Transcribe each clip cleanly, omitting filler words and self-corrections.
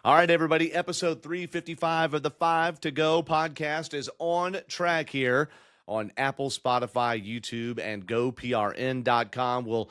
All right, everybody. Episode 355 of the 5 to Go podcast is on track here on Apple, Spotify, YouTube, and GoPRN.com. We'll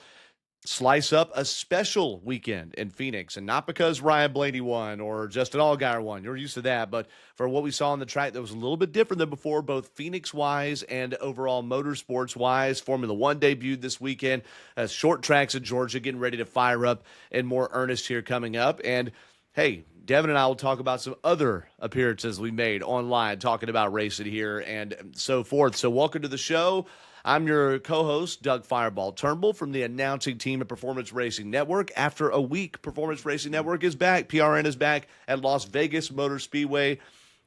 slice up a special weekend in Phoenix, and not because Ryan Blaney won or Justin Allgaier won. You're used to that, but for what we saw on the track that was a little bit different than before, both Phoenix-wise and overall motorsports-wise. Formula One debuted this weekend. Short tracks in Georgia getting ready to fire up in more earnest here coming up. And hey, Devin and I will talk about some other appearances we made online, talking about racing here and so forth. So welcome to the show. I'm your co-host, Doug Fireball Turnbull from the announcing team at Performance Racing Network. After a week, Performance Racing Network is back. PRN is back at Las Vegas Motor Speedway.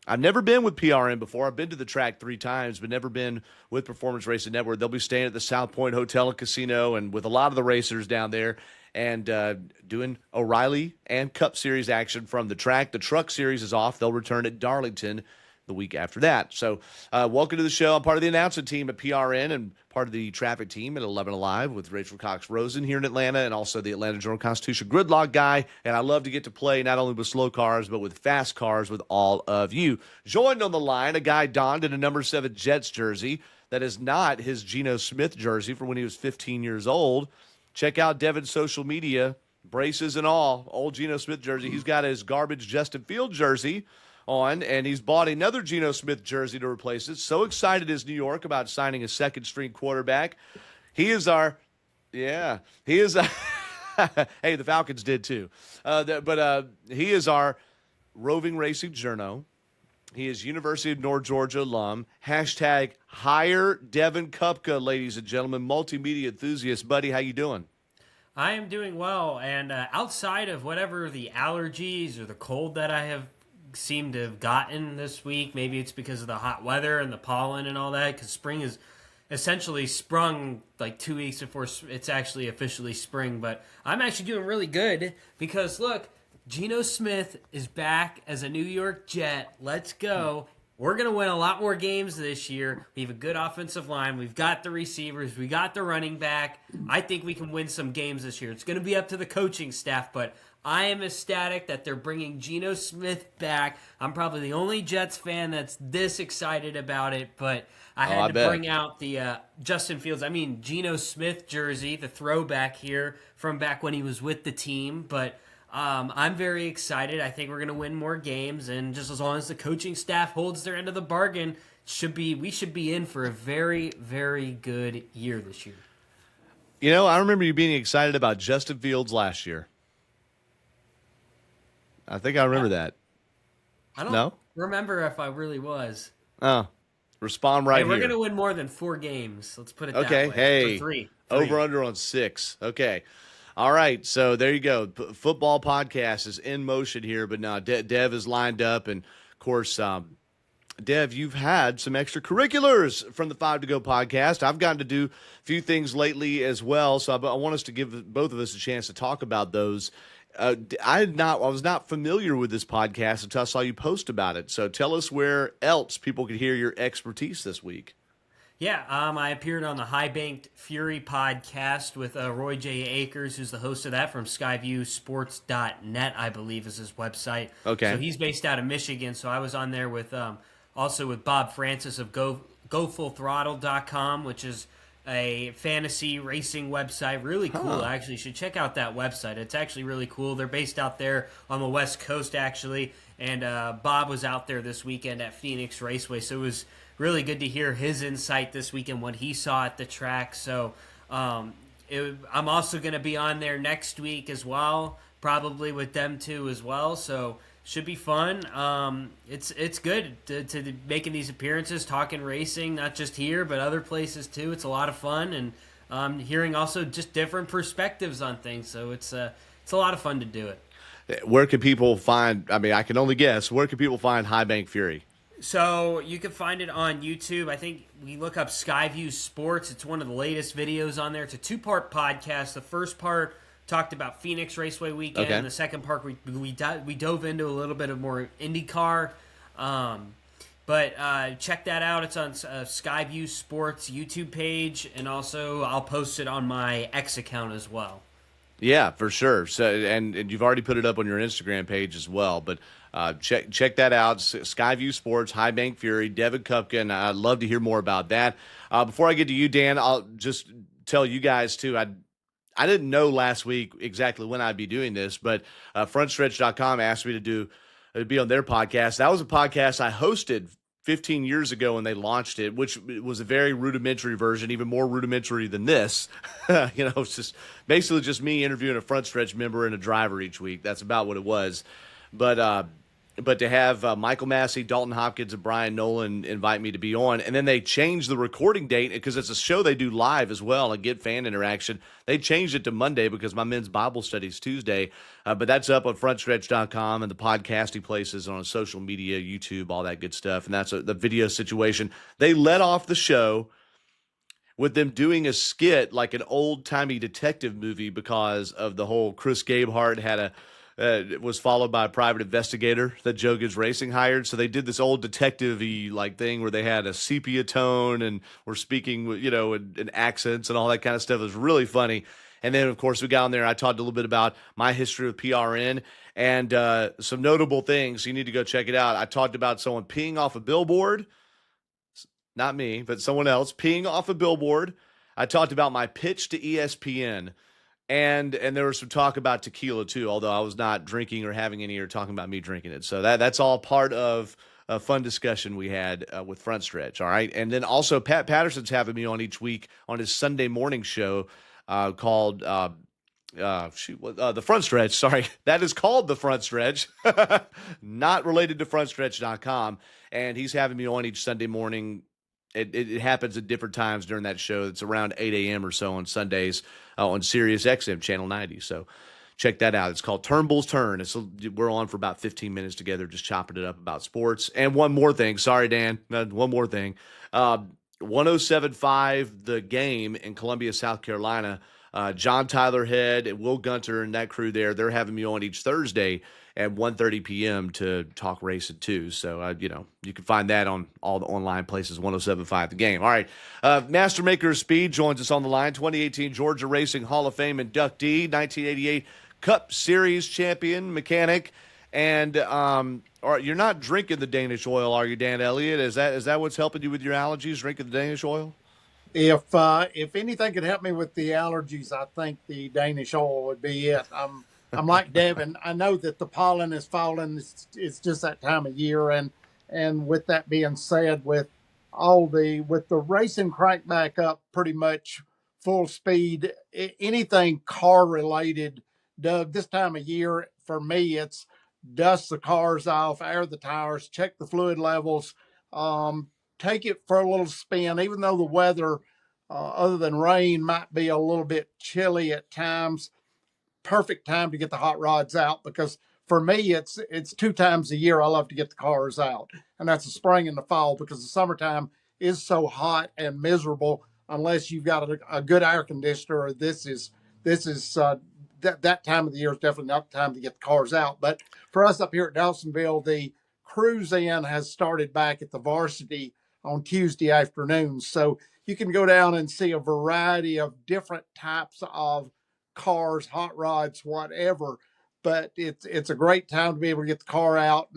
I've never been with PRN before. I've been to the track 3 times, but never been with Performance Racing Network. They'll be staying at the South Point Hotel and Casino and with a lot of the racers down there and doing O'Reilly and Cup Series action from the track. The Truck Series is off. They'll return at Darlington the week after that. So welcome to the show. I'm part of the announcing team at PRN and part of the traffic team at 11 Alive with Rachel Cox-Rosen here in Atlanta and also the Atlanta Journal-Constitution gridlock guy. And I love to get to play not only with slow cars, but with fast cars with all of you. Joined on the line, a guy donned in a number 7 Jets jersey that is not his Geno Smith jersey from when he was 15 years old. Check out Devin's social media, braces and all, old Geno Smith jersey. He's got his garbage Justin Fields jersey on, and he's bought another Geno Smith jersey to replace it. So excited is New York about signing a second-string quarterback. He is our – hey, the Falcons did too. He is our roving racing journo. He is University of North Georgia alum. Hashtag hire Devin Kupka, ladies and gentlemen, multimedia enthusiast. Buddy, how you doing? I am doing well, and outside of whatever the allergies or the cold that I have seemed to have gotten this week, maybe it's because of the hot weather and the pollen and all that, because spring is essentially sprung like 2 weeks before it's actually officially spring. But I'm actually doing really good because, look, Geno Smith is back as a New York Jet. Let's go. We're going to win a lot more games this year. We have a good offensive line. We've got the receivers. We got the running back. I think we can win some games this year. It's going to be up to the coaching staff, but I am ecstatic that they're bringing Geno Smith back. I'm probably the only Jets fan that's this excited about it, but I had to bring out the Geno Smith jersey, the throwback here from back when he was with the team, but I'm very excited. I think we're going to win more games, and just as long as the coaching staff holds their end of the bargain, we should be in for a very, very good year this year. You know, I remember you being excited about Justin Fields last year. I think I remember that. I don't remember if I really was. Oh, respond right here. We're going to win more than 4 games. Let's put it that way. Okay, hey, 3. Over under on 6. Okay. All right, so there you go. Football podcast is in motion here, but now Dev is lined up. And, of course, Dev, you've had some extracurriculars from the 5 to Go podcast. I've gotten to do a few things lately as well, so I want us to give both of us a chance to talk about those. I was not familiar with this podcast until I saw you post about it. So tell us where else people could hear your expertise this week. Yeah, I appeared on the High Banked Fury podcast with Roy J. Akers, who's the host of that from SkyviewSports.net, I believe is his website. Okay. So he's based out of Michigan. So I was on there with also with Bob Francis of GoFullThrottle.com, which is a fantasy racing website. Really cool, actually. You should check out that website. It's actually really cool. They're based out there on the West Coast, actually. And Bob was out there this weekend at Phoenix Raceway. So it was really good to hear his insight this weekend, what he saw at the track. So I'm also going to be on there next week as well, probably with them too as well. So should be fun. It's good to making these appearances, talking racing, not just here, but other places too. It's a lot of fun, and hearing also just different perspectives on things. So it's a lot of fun to do it. Where can people find, I can only guess, where can people find High Bank Fury? So you can find it on YouTube. I think we look up Skyview Sports. It's one of the latest videos on there. It's a 2-part podcast. The first part talked about Phoenix Raceway weekend. Okay. And the second part, we dove into a little bit of more IndyCar. But check that out. It's on Skyview Sports YouTube page. And also I'll post it on my X account as well. Yeah, for sure. So, and you've already put it up on your Instagram page as well. But check that out. Skyview Sports, High Bank Fury, Devin Kupka. I'd love to hear more about that. Before I get to you, Dan, I'll just tell you guys too. I didn't know last week exactly when I'd be doing this, but frontstretch.com asked me to be on their podcast. That was a podcast I hosted 15 years ago when they launched it, which was a very rudimentary version, even more rudimentary than this. It's just basically just me interviewing a front stretch member and a driver each week. That's about what it was. But to have Michael Massey, Dalton Hopkins, and Brian Nolan invite me to be on, and then they changed the recording date because it's a show they do live as well and get fan interaction. They changed it to Monday because my men's Bible study is Tuesday. But that's up on frontstretch.com and the podcasting places on social media, YouTube, all that good stuff. And that's the video situation. They let off the show with them doing a skit like an old-timey detective movie because of the whole Chris Gabehart had it was followed by a private investigator that Joe Gibbs Racing hired. So they did this old detective-y like thing where they had a sepia tone and were speaking, in accents and all that kind of stuff. It was really funny. And then, of course, we got on there. I talked a little bit about my history with PRN and some notable things. You need to go check it out. I talked about someone peeing off a billboard. Not me, but someone else peeing off a billboard. I talked about my pitch to ESPN. And there was some talk about tequila too, although I was not drinking or having any or talking about me drinking it. So that's all part of a fun discussion we had with Front Stretch. All right. And then also Pat Patterson's having me on each week on his Sunday morning show called the Front Stretch. Sorry. That is called the Front Stretch, not related to frontstretch.com. And he's having me on each Sunday morning. It happens at different times during that show. It's around 8 a.m. or so on Sundays on Sirius XM Channel 90. So check that out. It's called Turnbull's Turn. We're on for about 15 minutes together, just chopping it up about sports. And one more thing. Sorry, Dan. One more thing. 107.5 The Game in Columbia, South Carolina. John Tyler Head and Will Gunter and that crew there, they're having me on each Thursday at 1:30 p.m. to talk racing too. So, you can find that on all the online places, 107.5 The Game. All right. Master Maker of Speed joins us on the line, 2018 Georgia Racing Hall of Fame inductee, 1988 Cup Series champion, mechanic. And you're not drinking the Danish oil, are you, Dan Elliott? Is that what's helping you with your allergies, drinking the Danish oil? If anything could help me with the allergies, I think the Danish oil would be it. I'm like Devin. I know that the pollen is falling. It's just that time of year, and with that being said, with the racing cranked back up pretty much full speed, anything car related, Doug, this time of year for me, it's dust the cars off, air the tires, check the fluid levels, take it for a little spin, even though the weather, other than rain, might be a little bit chilly at times. Perfect time to get the hot rods out, because for me, it's 2 times a year I love to get the cars out, and that's the spring and the fall, because the summertime is so hot and miserable unless you've got a good air conditioner. That time of the year is definitely not the time to get the cars out. But for us up here at Dawsonville, the cruise in has started back at the varsity on Tuesday afternoons. So you can go down and see a variety of different types of cars, hot rods, whatever. But it's a great time to be able to get the car out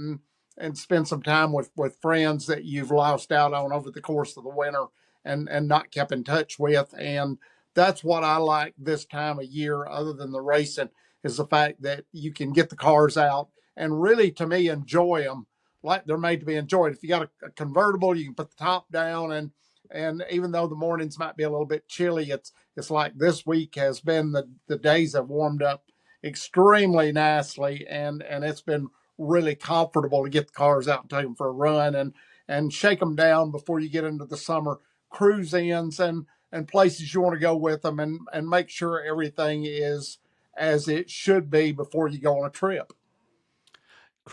and spend some time with friends that you've lost out on over the course of the winter and not kept in touch with. And that's what I like this time of year, other than the racing, is the fact that you can get the cars out and really, to me, enjoy them like they're made to be enjoyed. If you got a convertible, you can put the top down, and even though the mornings might be a little bit chilly, it's like this week has been, the days have warmed up extremely nicely, and it's been really comfortable to get the cars out and take them for a run and shake them down before you get into the summer cruise ins and places you want to go with them, and make sure everything is as it should be before you go on a trip.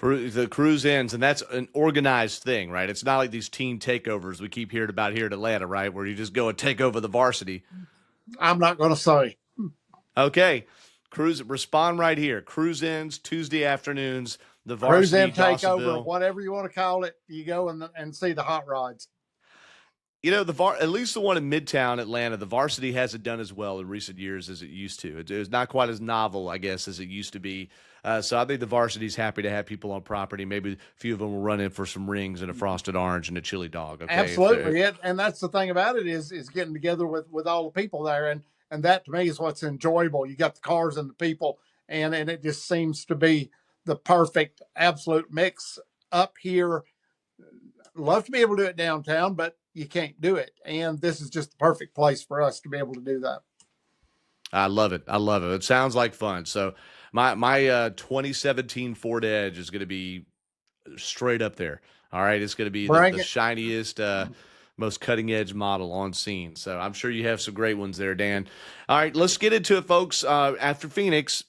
The cruise ends, and that's an organized thing, right? It's not like these team takeovers we keep hearing about here in Atlanta, right? Where you just go and take over the varsity. I'm not going to say. Okay. Respond right here. Cruise ends Tuesday afternoons. The Cruise varsity in takeover, whatever you want to call it. You go and see the hot rods. at least the one in Midtown Atlanta, the varsity hasn't done as well in recent years as it used to. It's not quite as novel, I guess, as it used to be. So I think the varsity's happy to have people on property. Maybe a few of them will run in for some rings and a frosted orange and a chili dog. Okay, Absolutely. And that's the thing about it is getting together with all the people there. And that to me is what's enjoyable. You got the cars and the people, and it just seems to be the perfect absolute mix up here. Love to be able to do it downtown, but you can't do it. And this is just the perfect place for us to be able to do that. I love it. I love it. It sounds like fun. So my 2017 Ford Edge is going to be straight up there. All right, it's going to be the shiniest, most cutting edge model on scene. So I'm sure you have some great ones there, Dan. All right, let's get into it, folks. After Phoenix,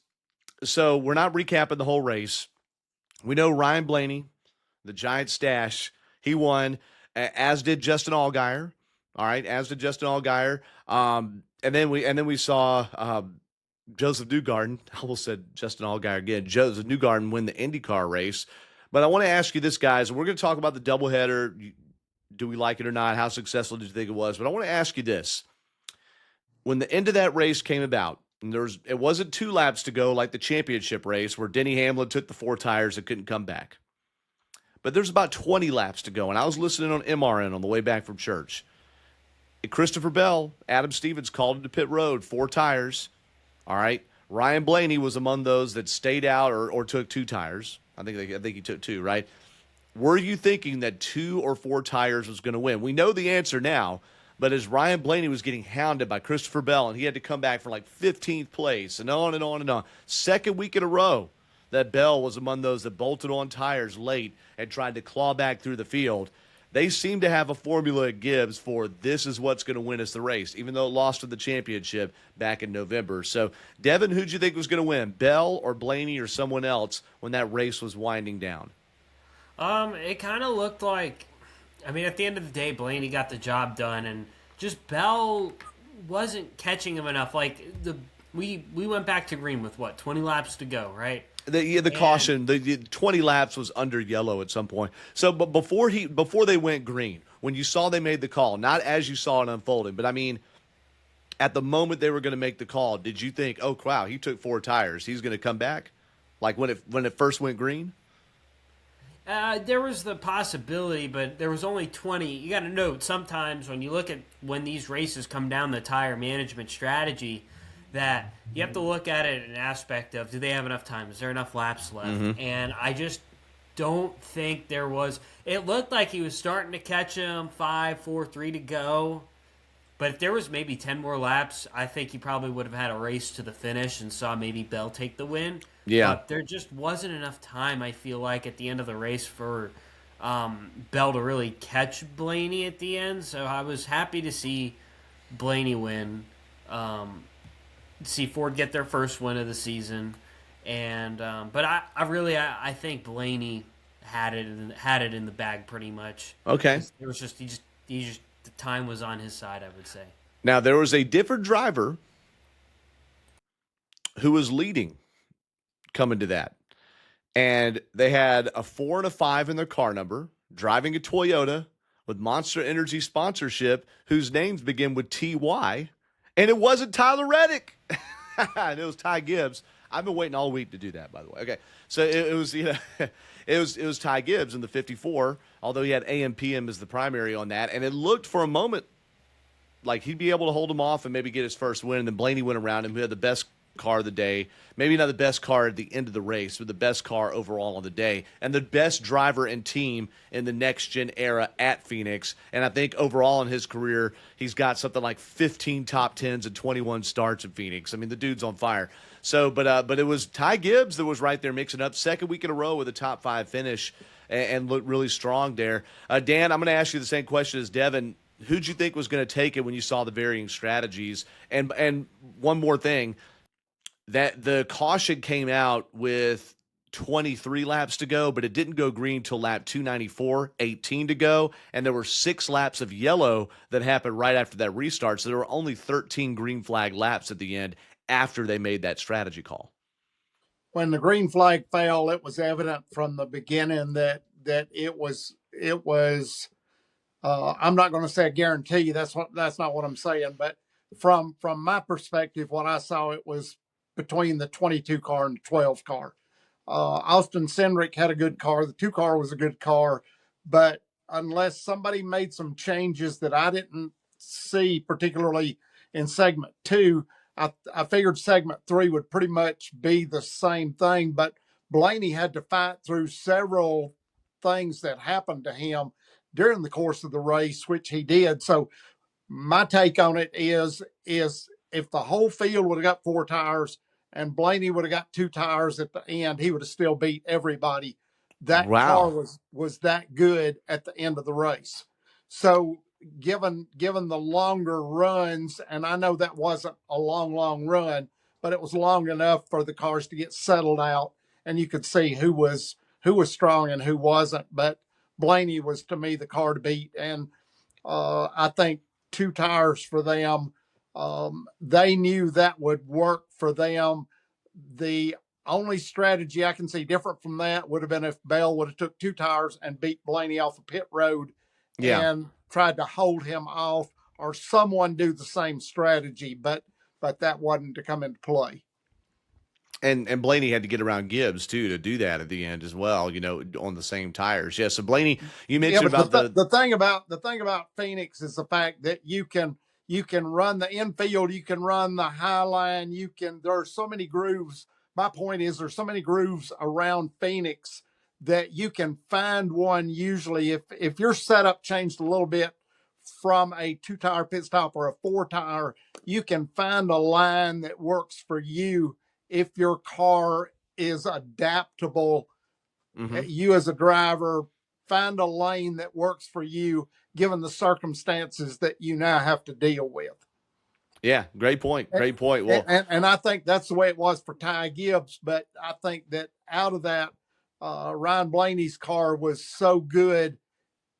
so we're not recapping the whole race. We know Ryan Blaney, the Giant Stash, he won, as did Justin Allgaier. All right, as did Justin Allgaier. And then we saw Joseph Newgarden. I almost said Justin Allgaier again. Joseph Newgarden win the IndyCar race. But I want to ask you this, guys. We're going to talk about the doubleheader. Do we like it or not? How successful did you think it was? But I want to ask you this. When the end of that race came about, and it wasn't 2 laps to go like the championship race where Denny Hamlin took the 4 tires and couldn't come back. But there's about 20 laps to go. And I was listening on MRN on the way back from church. And Christopher Bell, Adam Stevens called him to pit road, 4 tires. All right. Ryan Blaney was among those that stayed out or took 2 tires. I think he took 2, right? Were you thinking that 2 or 4 tires was going to win? We know the answer now, but as Ryan Blaney was getting hounded by Christopher Bell, and he had to come back for like 15th place and on and on and on. Second week in a row that Bell was among those that bolted on tires late and tried to claw back through the field. They seem to have a formula at Gibbs for this is what's going to win us the race, even though it lost to the championship back in November. So, Devin, who'd you think was going to win, Bell or Blaney or someone else when that race was winding down? It kind of looked like, at the end of the day, Blaney got the job done, and just Bell wasn't catching him enough. Like we went back to green with 20 laps to go, right? The caution, the 20 laps was under yellow at some point. So, but before they went green, when you saw they made the call, not as you saw it unfolding, but at the moment they were going to make the call, did you think, oh wow, he took 4 tires, he's going to come back, like when it first went green? There was the possibility, but there was only 20. You got to note sometimes when you look at when these races come down the tire management strategy, that you have to look at it in an aspect of, do they have enough time? Is there enough laps left? Mm-hmm. And I just don't think there was. It looked like he was starting to catch him, 5, 4, 3 to go. But if there was maybe 10 more laps, I think he probably would have had a race to the finish and saw maybe Bell take the win. Yeah. But there just wasn't enough time, I feel like, at the end of the race for Bell to really catch Blaney at the end. So I was happy to see Blaney win. See Ford get their first win of the season, and but I think Blaney had it in the bag pretty much. Okay, it was just he just the time was on his side, I would say. Now there was a different driver who was leading coming to that, and they had a 4 and a 5 in their car number, driving a Toyota with Monster Energy sponsorship, whose names begin with TY. And it wasn't Tyler Reddick. And it was Ty Gibbs. I've been waiting all week to do that, by the way. Okay, so it was it was Ty Gibbs in the 54, although he had AM/PM as the primary on that, and it looked for a moment like he'd be able to hold him off and maybe get his first win. And then Blaney went around him, who had the best car of the day, maybe not the best car at the end of the race, but the best car overall on the day, and the best driver and team in the next-gen era at Phoenix. And I think overall in his career, he's got something like 15 top 10s and 21 starts in Phoenix. The dude's on fire. So, but it was Ty Gibbs that was right there mixing up, second week in a row with a top 5 finish and looked really strong there. Dan, I'm going to ask you the same question as Devin. Who'd you think was going to take it when you saw the varying strategies? And one more thing, that the caution came out with 23 laps to go, but it didn't go green till lap 294, 18 to go, and there were 6 laps of yellow that happened right after that restart, so there were only 13 green flag laps at the end after they made that strategy call. When the green flag fell, it was evident from the beginning that it was I'm not going to say a guarantee. That's not what I'm saying. But from my perspective, what I saw, it was between the 22 car and the 12 car. Austin Cindric had a good car. The 2 car was a good car, but unless somebody made some changes that I didn't see, particularly in segment 2, I figured segment 3 would pretty much be the same thing. But Blaney had to fight through several things that happened to him during the course of the race, which he did. So my take on it is if the whole field would have got 4 tires and Blaney would have got 2 tires at the end, he would have still beat everybody. That car Wow. was that good at the end of the race. So given the longer runs, and I know that wasn't a long run, but it was long enough for the cars to get settled out, and you could see who was strong and who wasn't. But Blaney was, to me, the car to beat, and I think 2 tires for them. They knew that would work for them. The only strategy I can see different from that would have been if Bell would have took 2 tires and beat Blaney off a pit road Yeah. and tried to hold him off, or someone do the same strategy. But that wasn't to come into play. And Blaney had to get around Gibbs too to do that at the end as well, on the same tires. Yeah. So Blaney, you Yeah, mentioned but about the thing about Phoenix is the fact that you can run the infield, you can run the high line, there are so many grooves. My point is there's so many grooves around Phoenix that you can find one. Usually if your setup changed a little bit from a 2-tire pit stop or a 4-tire, you can find a line that works for you if your car is adaptable. Mhm. You as a driver, find a lane that works for you given the circumstances that you now have to deal with. Yeah, great point. Great point. Well, And I think that's the way it was for Ty Gibbs. But I think that out of that, Ryan Blaney's car was so good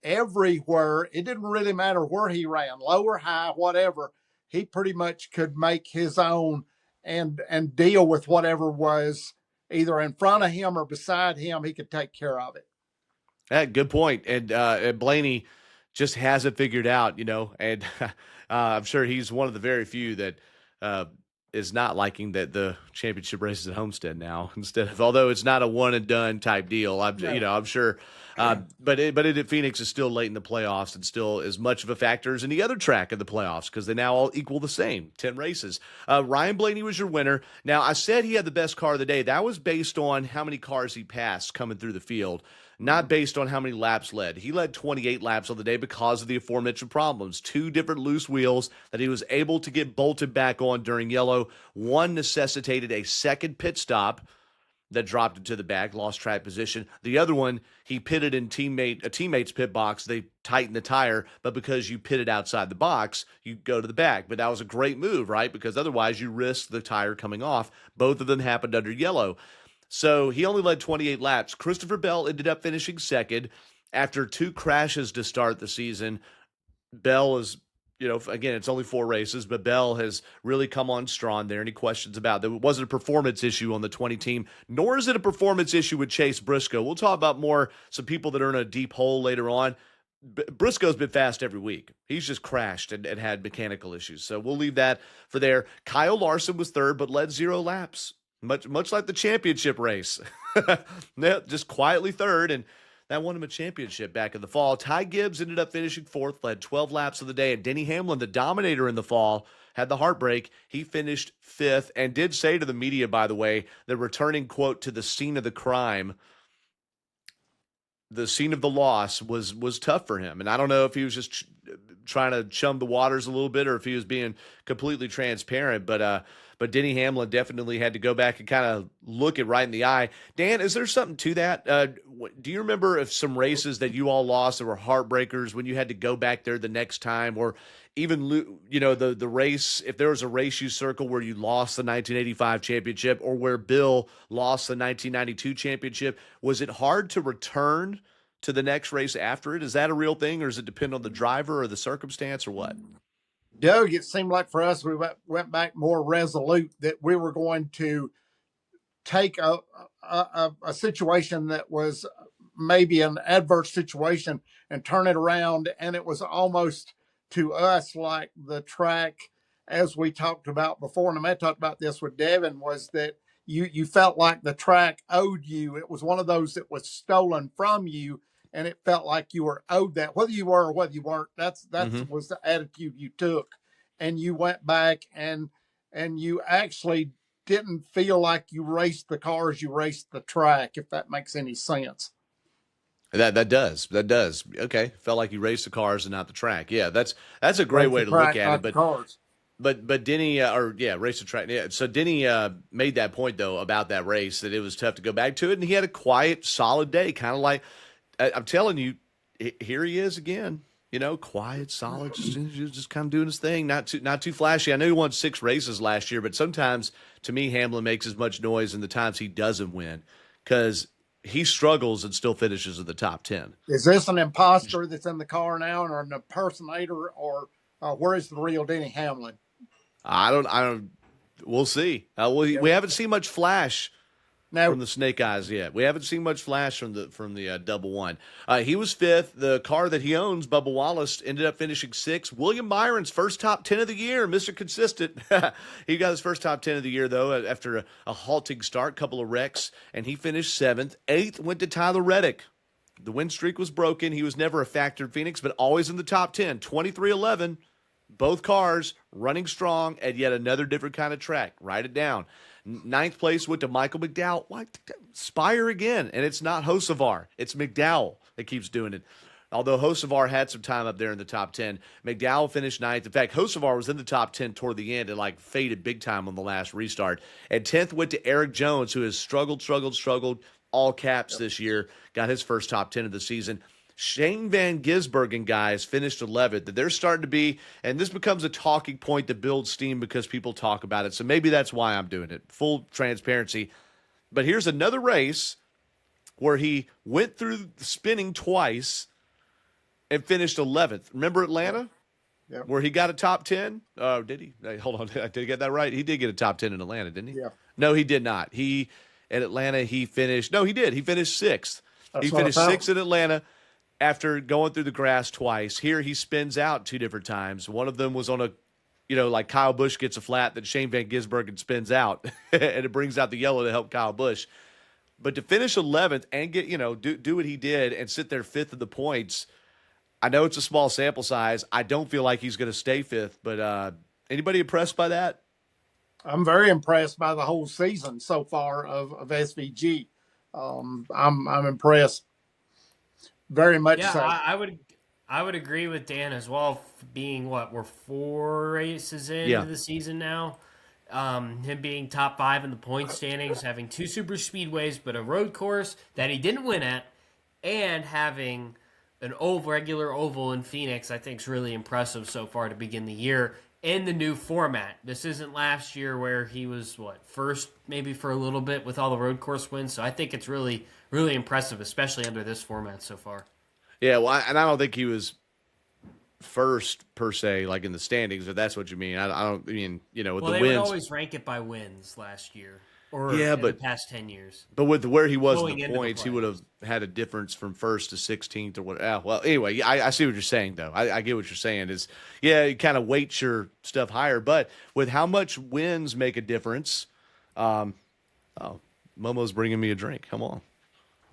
everywhere. It didn't really matter where he ran, low or high, whatever. He pretty much could make his own and deal with whatever was either in front of him or beside him. He could take care of it. good point. And Blaney just has it figured out, and I'm sure he's one of the very few that uh, is not liking that the championship race is at Homestead now instead of, although it's not a one and done type deal. I'm sure. But Phoenix is still late in the playoffs and still as much of a factor as any other track in the playoffs because they now all equal the same 10 races. Ryan Blaney was your winner. Now, I said he had the best car of the day. That was based on how many cars he passed coming through the field, not based on how many laps led. He led 28 laps on the day because of the aforementioned problems. 2 different loose wheels that he was able to get bolted back on during yellow. One necessitated a second pit stop that dropped into the back, lost track position. The other one, he pitted in a teammate's pit box. They tightened the tire, but because you pitted outside the box, you go to the back. But that was a great move, right? Because otherwise you risk the tire coming off. Both of them happened under yellow. So he only led 28 laps. Christopher Bell ended up finishing second after 2 crashes to start the season. Bell is, again, it's only 4 races, but Bell has really come on strong there. Any questions about that? It wasn't a performance issue on the 20 team, nor is it a performance issue with Chase Briscoe. We'll talk about some people that are in a deep hole later on. Briscoe's been fast every week. He's just crashed and had mechanical issues. So we'll leave that for there. Kyle Larson was third, but led 0 laps. Much like the championship race. Just quietly third, and that won him a championship back in the fall. Ty Gibbs ended up finishing fourth, led 12 laps of the day, and Denny Hamlin, the dominator in the fall, had the heartbreak. He finished fifth and did say to the media, by the way, the returning, quote, to the scene of the crime, the scene of the loss was tough for him. And I don't know if he was just trying to chum the waters a little bit or if he was being completely transparent, but Denny Hamlin definitely had to go back and kind of look it right in the eye. Dan, is there something to that? Do you remember if some races that you all lost that were heartbreakers when you had to go back there the next time, or even, the race, if there was a race you circle where you lost the 1985 championship or where Bill lost the 1992 championship, was it hard to return to the next race after it? Is that a real thing, or does it depend on the driver or the circumstance or what? Doug, it seemed like for us, we went back more resolute that we were going to take a situation that was maybe an adverse situation and turn it around. And it was almost to us like the track, as we talked about before, and I talked about this with Devin, was that you felt like the track owed you. It was one of those that was stolen from you, and it felt like you were owed that, whether you were or whether you weren't. That's was the attitude you took, and you went back and you actually didn't feel like you raced the cars, you raced the track, if that makes any sense. That does. Okay, felt like you raced the cars and not the track. Yeah, that's a great Race way the to track, look at not it. the cars. But Denny race the track. Yeah, so Denny made that point though about that race, that it was tough to go back to it, and he had a quiet, solid day, kind of like I'm telling you, here he is again. You know, quiet, solid, just kind of doing his thing, not too flashy. I know he won 6 races last year, but sometimes to me Hamlin makes as much noise in the times he doesn't win, because he struggles and still finishes in the top 10. Is this an imposter that's in the car now, or an impersonator, or where is the real Denny Hamlin? I don't. We'll see. We haven't seen much flash from the Snake Eyes yet. We haven't seen much flash from the double one. He was 5th. The car that he owns, Bubba Wallace, ended up finishing 6th. William Byron's first top 10 of the year, Mr. Consistent. He got his first top 10 of the year, though, after a halting start, couple of wrecks, and he finished 7th. 8th went to Tyler Reddick. The win streak was broken. He was never a factor in Phoenix, but always in the top 10. 23-11. Both cars running strong at yet another different kind of track. Write it down. 9th place went to Michael McDowell. What? Spire again. And it's not Hocevar. It's McDowell that keeps doing it. Although Hocevar had some time up there in the top 10, McDowell finished 9th. In fact, Hocevar was in the top 10 toward the end and faded big time on the last restart. And 10th went to Eric Jones, who has struggled, all caps this year. Got his first top 10 of the season. Shane Van Gisbergen, guys, finished 11th. They're starting to be, and this becomes a talking point to build steam because people talk about it. So maybe that's why I'm doing it. Full transparency. But here's another race where he went through spinning twice and finished 11th. Remember Atlanta? Yep. Where he got a top 10? Oh, did he? Hold on. Did I get that right? He did get a top 10 in Atlanta, didn't he? Yeah. No, he did not. At Atlanta, he finished, no, he did. He finished 6th. He finished 6th in Atlanta after going through the grass twice. Here he spins out 2 different times. One of them was on like Kyle Busch gets a flat that Shane Van Gisbergen spins out, and it brings out the yellow to help Kyle Busch. But to finish 11th and get, do what he did and sit there 5th in the points, I know it's a small sample size. I don't feel like he's going to stay 5th, but anybody impressed by that? I'm very impressed by the whole season so far of SVG. I'm impressed. Very much so. I would agree with Dan as well, being we're 4 races into the season now. Him being top 5 in the point standings, having 2 super speedways, but a road course that he didn't win at, and having an regular oval in Phoenix, I think is really impressive so far to begin the year in the new format. This isn't last year where he was first maybe for a little bit with all the road course wins. So I think it's really, really impressive, especially under this format so far. Yeah, well, and I don't think he was first per se, like in the standings, if that's what you mean. I don't mean, with the wins. They would always rank it by wins last year, or the past 10 years. But with where he was in the points, he would have had a difference from 1st to 16th or whatever. Well, anyway, I see what you're saying, though. I get what you're saying. Is you kind of weight your stuff higher, but with how much wins make a difference. Momo's bringing me a drink. Come on.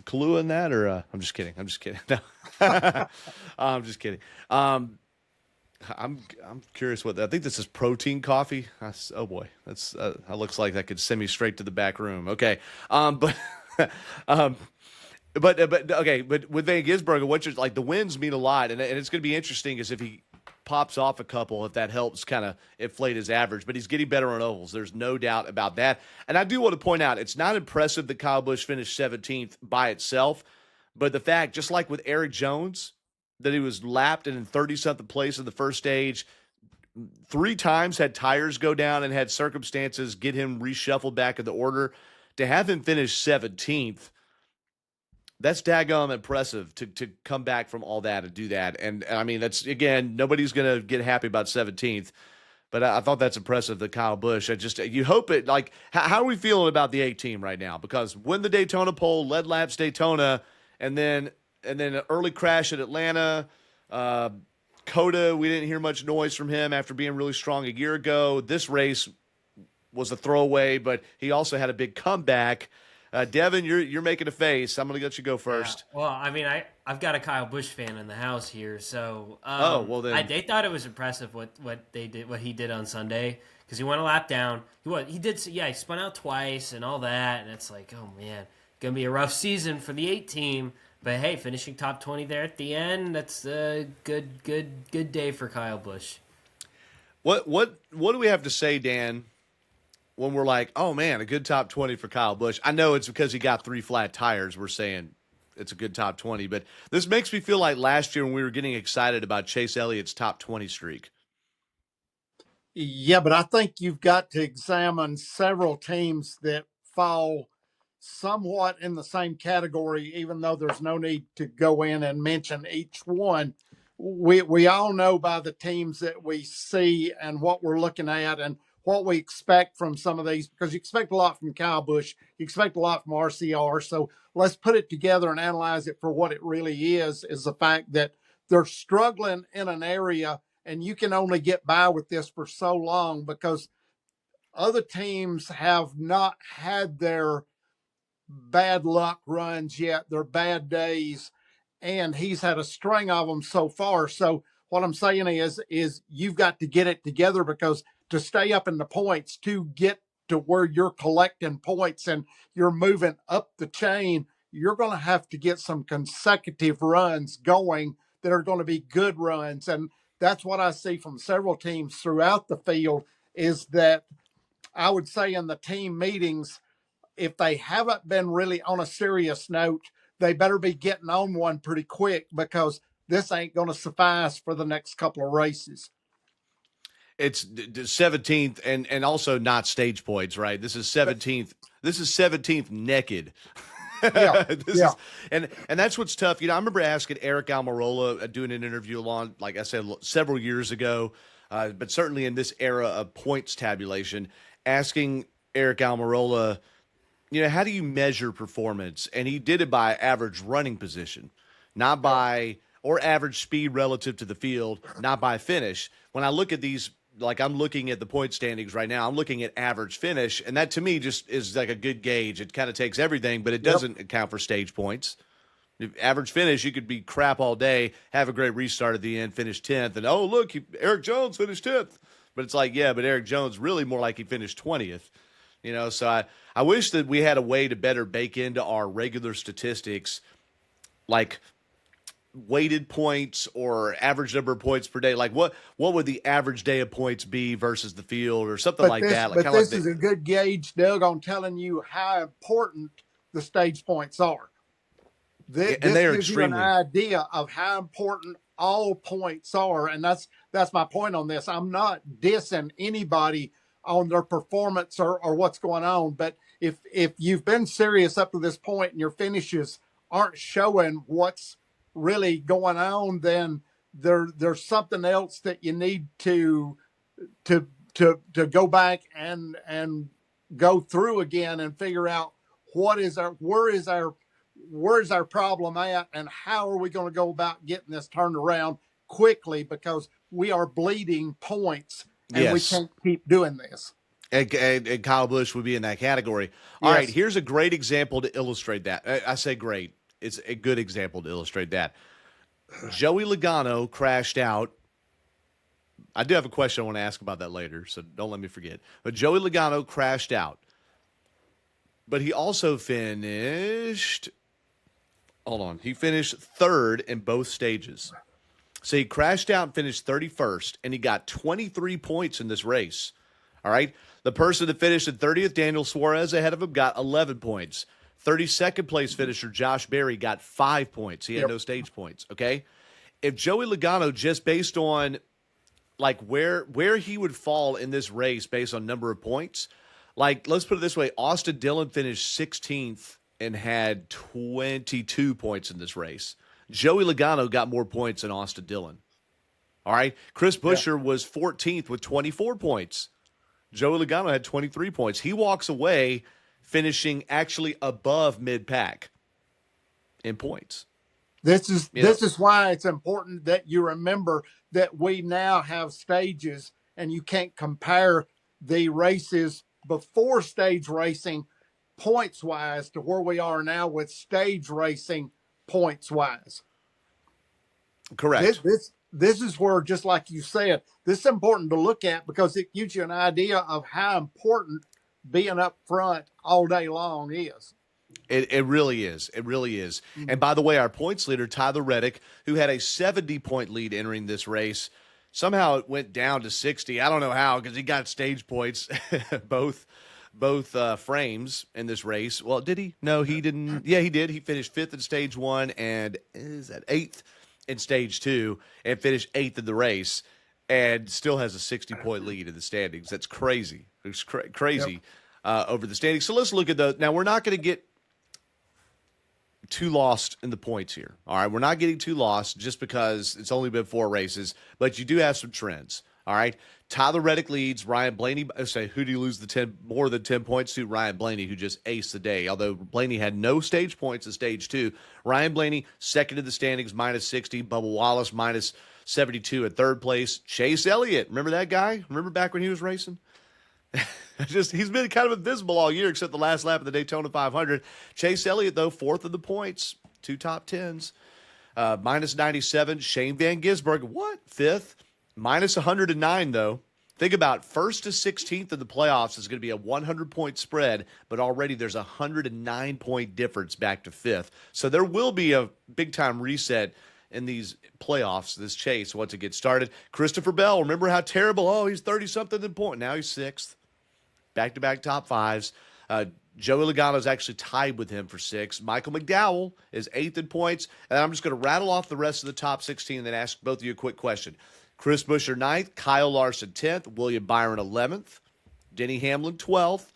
Kahlua in that, or I'm just kidding. No. I'm just kidding. I'm curious what I think this is protein coffee. Oh boy, that looks like that could send me straight to the back room. Okay, but okay, but with Van Gisbergen, what's the wins mean a lot, and it's going to be interesting as if he pops off a couple, if that helps kind of inflate his average. But he's getting better on ovals. There's no doubt about that. And I do want to point out, it's not impressive that Kyle Busch finished 17th by itself, but the fact, just like with Eric Jones, that he was lapped and in 30-something place in the first stage, 3 times had tires go down and had circumstances get him reshuffled back in the order. To have him finish 17th, that's daggone impressive to come back from all that and do that. And I mean, that's, again, nobody's going to get happy about 17th, but I thought that's impressive that Kyle Busch, you hope it, how are we feeling about the A team right now? Because win the Daytona pole, led laps Daytona, and then an early crash at Atlanta. Coda, we didn't hear much noise from him after being really strong a year ago. This race was a throwaway, but he also had a big comeback. Devin, you're making a face. I'm going to let you go first. Yeah. Well, I mean, I've got a Kyle Busch fan in the house here, so Well then, they thought it was impressive what he did on Sunday, because he went a lap down. He spun out twice and all that, and it's like, oh man, gonna be a rough season for the 8 team. But hey, finishing top 20 there at the end, that's a good day for Kyle Busch. What do we have to say, Dan, when we're like, oh man, a good top 20 for Kyle Busch? I know it's because he got 3 flat tires. We're saying it's a good top 20, but this makes me feel like last year when we were getting excited about Chase Elliott's top 20 streak. Yeah, but I think you've got to examine several teams that fall somewhat in the same category, even though there's no need to go in and mention each one. We all know by the teams that we see and what we're looking at and what we expect from some of these, because you expect a lot from Kyle Busch, you expect a lot from RCR. So let's put it together and analyze it for what it really is the fact that they're struggling in an area, and you can only get by with this for so long because other teams have not had their bad luck runs yet, their bad days, and he's had a string of them so far. So what I'm saying is you've got to get it together, because to stay up in the points, to get to where you're collecting points and you're moving up the chain, you're going to have to get some consecutive runs going that are going to be good runs. And that's what I see from several teams throughout the field, is that I would say in the team meetings, if they haven't been really on a serious note, they better be getting on one pretty quick, because this ain't going to suffice for the next couple of races. It's 17th and also not stage points, right? This is 17th. This is 17th naked. Yeah. And that's what's tough. I remember asking Eric Almirola, doing an interview along, like I said, several years ago, but certainly in this era of points tabulation, asking Eric Almirola, how do you measure performance? And he did it by average running position, not by, or average speed relative to the field, not by finish. When I look at these, like I'm looking at the point standings right now, I'm looking at average finish, and that to me just is like a good gauge. It kind of takes everything, but it doesn't account for stage points. Average finish, you could be crap all day, have a great restart at the end, finish 10th, and oh, look, Eric Jones finished 10th. But it's like, yeah, but Eric Jones really more like he finished 20th. So I wish that we had a way to better bake into our regular statistics, like weighted points or average number of points per day. Like what would the average day of points be versus the field or something like that? Like, but this is a good gauge, Doug, on telling you how important the stage points are. This they are gives extremely. You an idea of how important all points are, and that's my point on this. I'm not dissing anybody on their performance or what's going on, but if you've been serious up to this point and your finishes aren't showing what's really going on, then there's something else that you need to go back and go through again and figure out where is our problem at, and how are we going to go about getting this turned around quickly, because we are bleeding points and we can't keep doing this. And Kyle Busch would be in that category. All right, here's a great example to illustrate that. I say great. It's a good example to illustrate that. Joey Logano crashed out. I do have a question I want to ask about that later, so don't let me forget. But Joey Logano crashed out. But he also finished – hold on. He finished third in both stages. So he crashed out and finished 31st, and he got 23 points in this race. All right? The person that finished in 30th, Daniel Suarez, ahead of him, got 11 points. 32nd place finisher Josh Berry got 5 points. He had no stage points, okay? If Joey Logano, just based on like where he would fall in this race based on number of points, like let's put it this way, Austin Dillon finished 16th and had 22 points in this race. Joey Logano got more points than Austin Dillon. All right? Chris Buescher was 14th with 24 points. Joey Logano had 23 points. He walks away finishing actually above mid-pack in points. This is why it's important that you remember that we now have stages, and you can't compare the races before stage racing points wise to where we are now with stage racing points wise. Correct. This is where, just like you said, this is important to look at because it gives you an idea of how important being up front all day long is. It really is. It really is. Mm-hmm. And by the way, our points leader, Tyler Reddick, who had a 70-point lead entering this race, somehow it went down to 60. I don't know how, because he got stage points both frames in this race. Well, did he? No, he didn't. Yeah, he did. He finished 5th in stage 1 and is that 8th in stage 2 and finished 8th in the race and still has a 60-point lead in the standings. That's crazy. It's crazy over the standings. So let's look at those. Now, we're not going to get too lost in the points here. All right, we're not getting too lost just because it's only been 4 races, but you do have some trends. All right, Tyler Reddick leads. Ryan Blaney, who do you lose the more than 10 points to? Ryan Blaney, who just aced the day. Although Blaney had no stage points in stage 2. Ryan Blaney, second in the standings, minus 60. Bubba Wallace, minus 72 in third place. Chase Elliott, remember that guy? Remember back when he was racing? He's been kind of invisible all year except the last lap of the Daytona 500. Chase Elliott, though, 4th in the points, 2 top 10s. Minus 97. Shane Van Gisbergen, 5th? Minus 109, though. Think about 1st to 16th in the playoffs is going to be a 100-point spread, but already there's a 109-point difference back to 5th. So there will be a big-time reset in these playoffs, this chase, once it gets started. Christopher Bell, remember how terrible? Oh, he's 30-something in point. Now he's 6th. Back-to-back top 5s. Joey Logano is actually tied with him for 6th. Michael McDowell is 8th in points. And I'm just going to rattle off the rest of the top 16 and then ask both of you a quick question. Chris Buescher 9th. Kyle Larson 10th. William Byron 11th. Denny Hamlin 12th.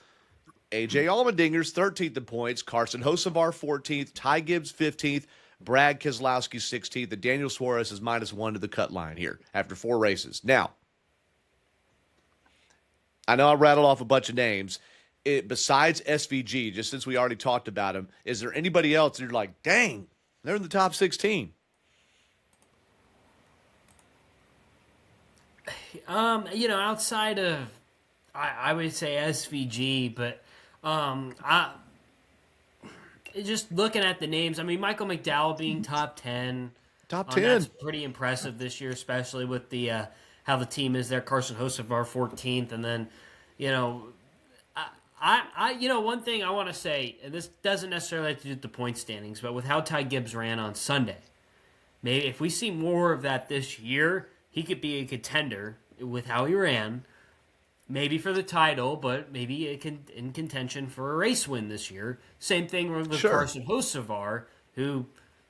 A.J. Allmendinger's 13th in points. Carson Hocevar 14th. Ty Gibbs 15th. Brad Keselowski 16th. And Daniel Suarez is minus 1 to the cut line here after 4 races. Now, I know I rattled off a bunch of names. Besides SVG, just since we already talked about him, is there anybody else that you're like, dang, they're in the top 16? Outside of, I would say SVG, but just looking at the names, I mean, Michael McDowell being top 10. Top 10. That's pretty impressive this year, especially with the how the team is there. Carson Hocevar 14th, and then, one thing I want to say, and this doesn't necessarily have to do with the point standings, but with how Ty Gibbs ran on Sunday, maybe if we see more of that this year, he could be a contender with how he ran, maybe for the title, but maybe in contention for a race win this year. Same thing with Carson Hocevar, who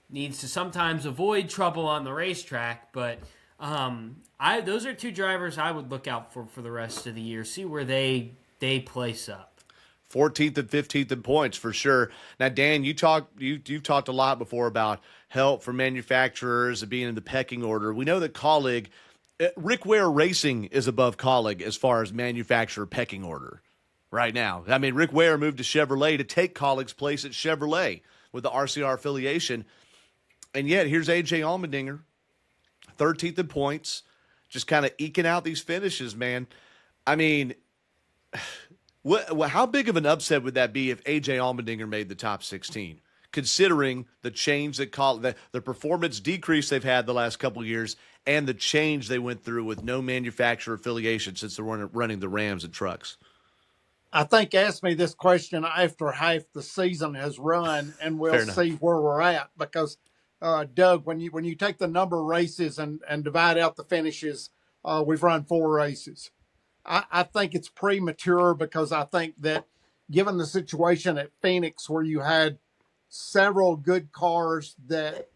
needs to sometimes avoid trouble on the racetrack, but those are 2 drivers I would look out for the rest of the year. See where they place up. 14th and 15th in points for sure. Now, Dan, you've talked a lot before about help from manufacturers and being in the pecking order. We know that Kaulig, Rick Ware Racing is above Kaulig as far as manufacturer pecking order right now. I mean, Rick Ware moved to Chevrolet to take Kaulig's place at Chevrolet with the RCR affiliation. And yet, here's A.J. Allmendinger, 13th in points, just kind of eking out these finishes, man. I mean, how big of an upset would that be if A.J. Allmendinger made the top 16, considering the change that the performance decrease they've had the last couple of years and the change they went through with no manufacturer affiliation since they're running the Rams and trucks? I think ask me this question after half the season has run, and we'll see where we're at. Because, Doug, when you take the number of races and divide out the finishes, we've run 4 races. I think it's premature because I think that given the situation at Phoenix where you had several good cars that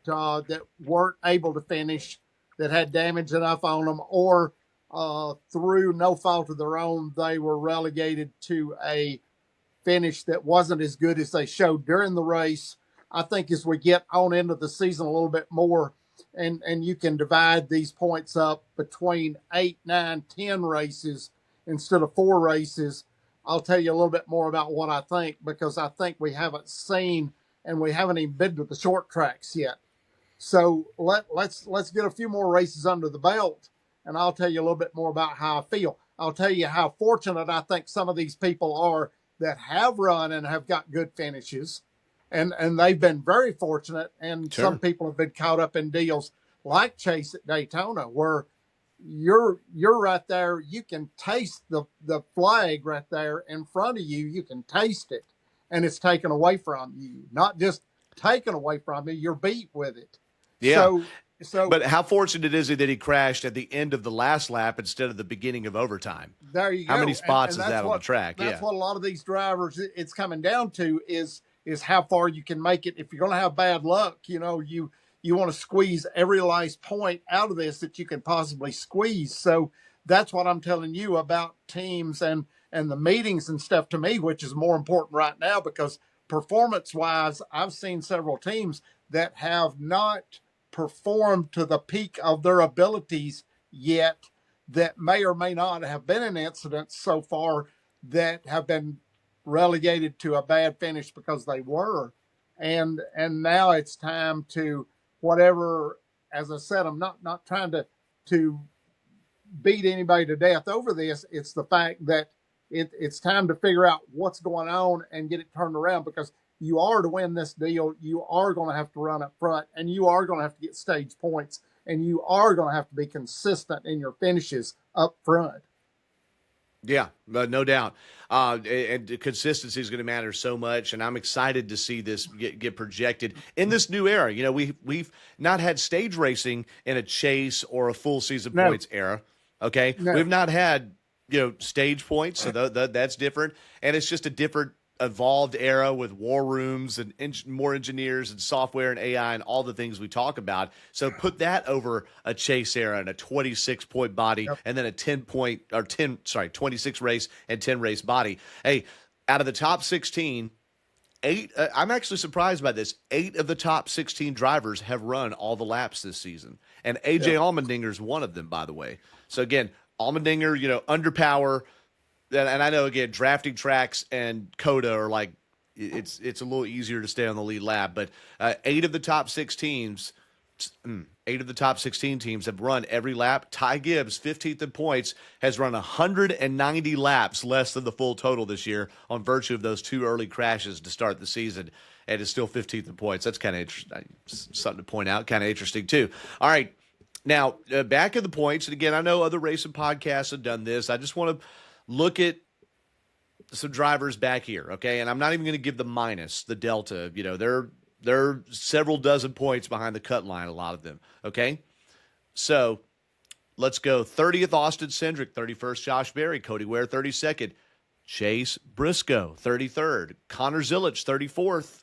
weren't able to finish, that had damage enough on them, or through no fault of their own, they were relegated to a finish that wasn't as good as they showed during the race. I think as we get on into the season a little bit more, and you can divide these points up between 8, 9, 10 races instead of 4 races, I'll tell you a little bit more about what I think, because I think we haven't seen and we haven't even been to the short tracks yet. So let's get a few more races under the belt, and I'll tell you a little bit more about how I feel. I'll tell you how fortunate I think some of these people are that have run and have got good finishes, and they've been very fortunate. And Sure. some people have been caught up in deals like Chase at Daytona, where you're right there. You can taste the flag right there in front of you. You can taste it, and it's taken away from you. Not just taken away from you, you're beat with it. Yeah. So But how fortunate is he that he crashed at the end of the last lap instead of the beginning of overtime? there you go. How many spots And is that on the track? That's what a lot of these drivers it's coming down to is how far you can make it. If you're going to have bad luck, you want to squeeze every last point out of this that you can possibly squeeze. So that's what I'm telling you about teams and the meetings and stuff to me, which is more important right now, because performance wise, I've seen several teams that have not performed to the peak of their abilities yet, that may or may not have been in incidents so far, that have been relegated to a bad finish because they were. And now it's time to whatever. As I said, I'm not trying to beat anybody to death over this. It's the fact that it's time to figure out what's going on and get it turned around, because you are to win this deal. You are going to have to run up front, and you are going to have to get stage points, and you are going to have to be consistent in your finishes up front. Yeah, no doubt. And consistency is going to matter so much, and I'm excited to see this get projected in this new era. We've not had stage racing in a chase or a full season points era. Okay, we've not had stage points, so that's different, and it's just a different evolved era with war rooms and more engineers and software and AI and all the things we talk about. So put that over a chase era and a 26-point body, and then a 26 race and 10 race body. Hey, out of the top 16, I'm actually surprised by this. 8 of the top 16 drivers have run all the laps this season, and AJ Allmendinger is one of them, by the way. So again, Allmendinger, under power. And I know, again, drafting tracks and COTA are like, it's a little easier to stay on the lead lap. But 8 of the top 16 teams have run every lap. Ty Gibbs, 15th in points, has run 190 laps less than the full total this year on virtue of those 2 early crashes to start the season, and is still 15th in points. That's kind of interesting. Something to point out. Kind of interesting, too. All right. Now, back in the points. And again, I know other racing podcasts have done this. I just want to look at some drivers back here, okay? And I'm not even going to give the minus, the delta. They're several dozen points behind the cut line, a lot of them, okay? So let's go 30th, Austin Cindric, 31st, Josh Berry, Cody Ware, 32nd, Chase Briscoe, 33rd, Connor Zilic, 34th,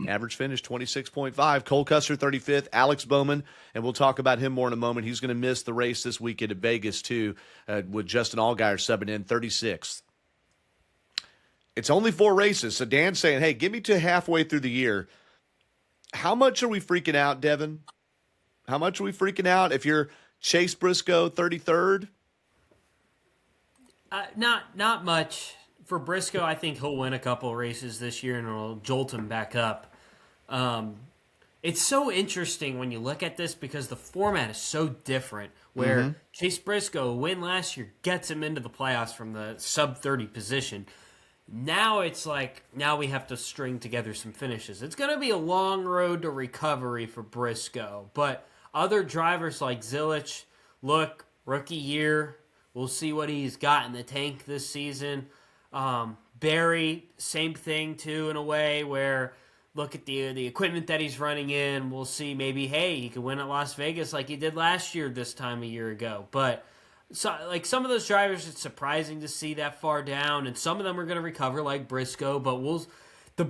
average finish 26.5. Cole Custer, 35th. Alex Bowman, and we'll talk about him more in a moment. He's going to miss the race this weekend at Vegas, too, with Justin Allgaier subbing in, 36th. It's only 4 races, so Dan's saying, hey, get me to halfway through the year. How much are we freaking out, Devin? How much are we freaking out if you're Chase Briscoe, 33rd? Not much. For Briscoe, I think he'll win a couple races this year and it'll jolt him back up. It's so interesting when you look at this because the format is so different, where Chase Briscoe win last year gets him into the playoffs from the sub-30 position. Now it's like, now we have to string together some finishes. It's going to be a long road to recovery for Briscoe, but other drivers like Zilic, look, rookie year, we'll see what he's got in the tank this season. Barry, same thing too, in a way, where look at the equipment that he's running in. We'll see, maybe, hey, he could win at Las Vegas like he did last year this time a year ago. But so, like, some of those drivers, it's surprising to see that far down, and some of them are going to recover like Briscoe. But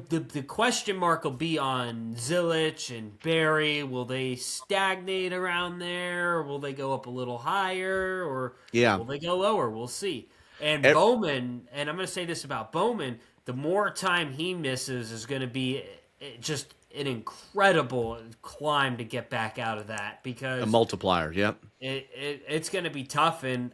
the question mark will be on Zilic and Barry. Will they stagnate around there, or will they go up a little higher, or will they go lower? We'll see. And Bowman, and I'm going to say this about Bowman, the more time he misses is going to be just an incredible climb to get back out of that, because a multiplier, it's going to be tough. And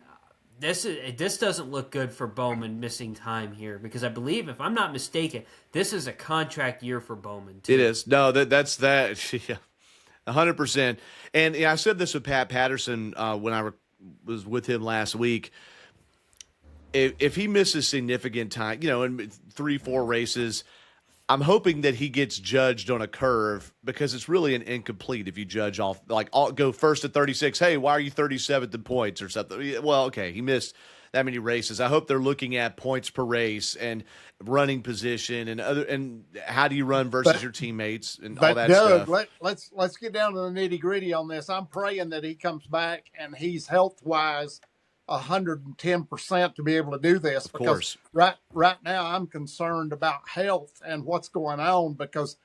this doesn't look good for Bowman missing time here because I believe, if I'm not mistaken, this is a contract year for Bowman too. It is. No, that's that. Yeah, 100%. And yeah, I said this with Pat Patterson when I was with him last week. If he misses significant time, in 3-4 races, I'm hoping that he gets judged on a curve because it's really an incomplete if you judge off, like, I'll go first at 36. Hey, why are you 37th in points or something? Well, okay, he missed that many races. I hope they're looking at points per race and running position and how do you run versus your teammates and all that Doug, stuff. let's get down to the nitty gritty on this. I'm praying that he comes back and he's health wise 110% to be able to do this. Of course. Right now I'm concerned about health and what's going on because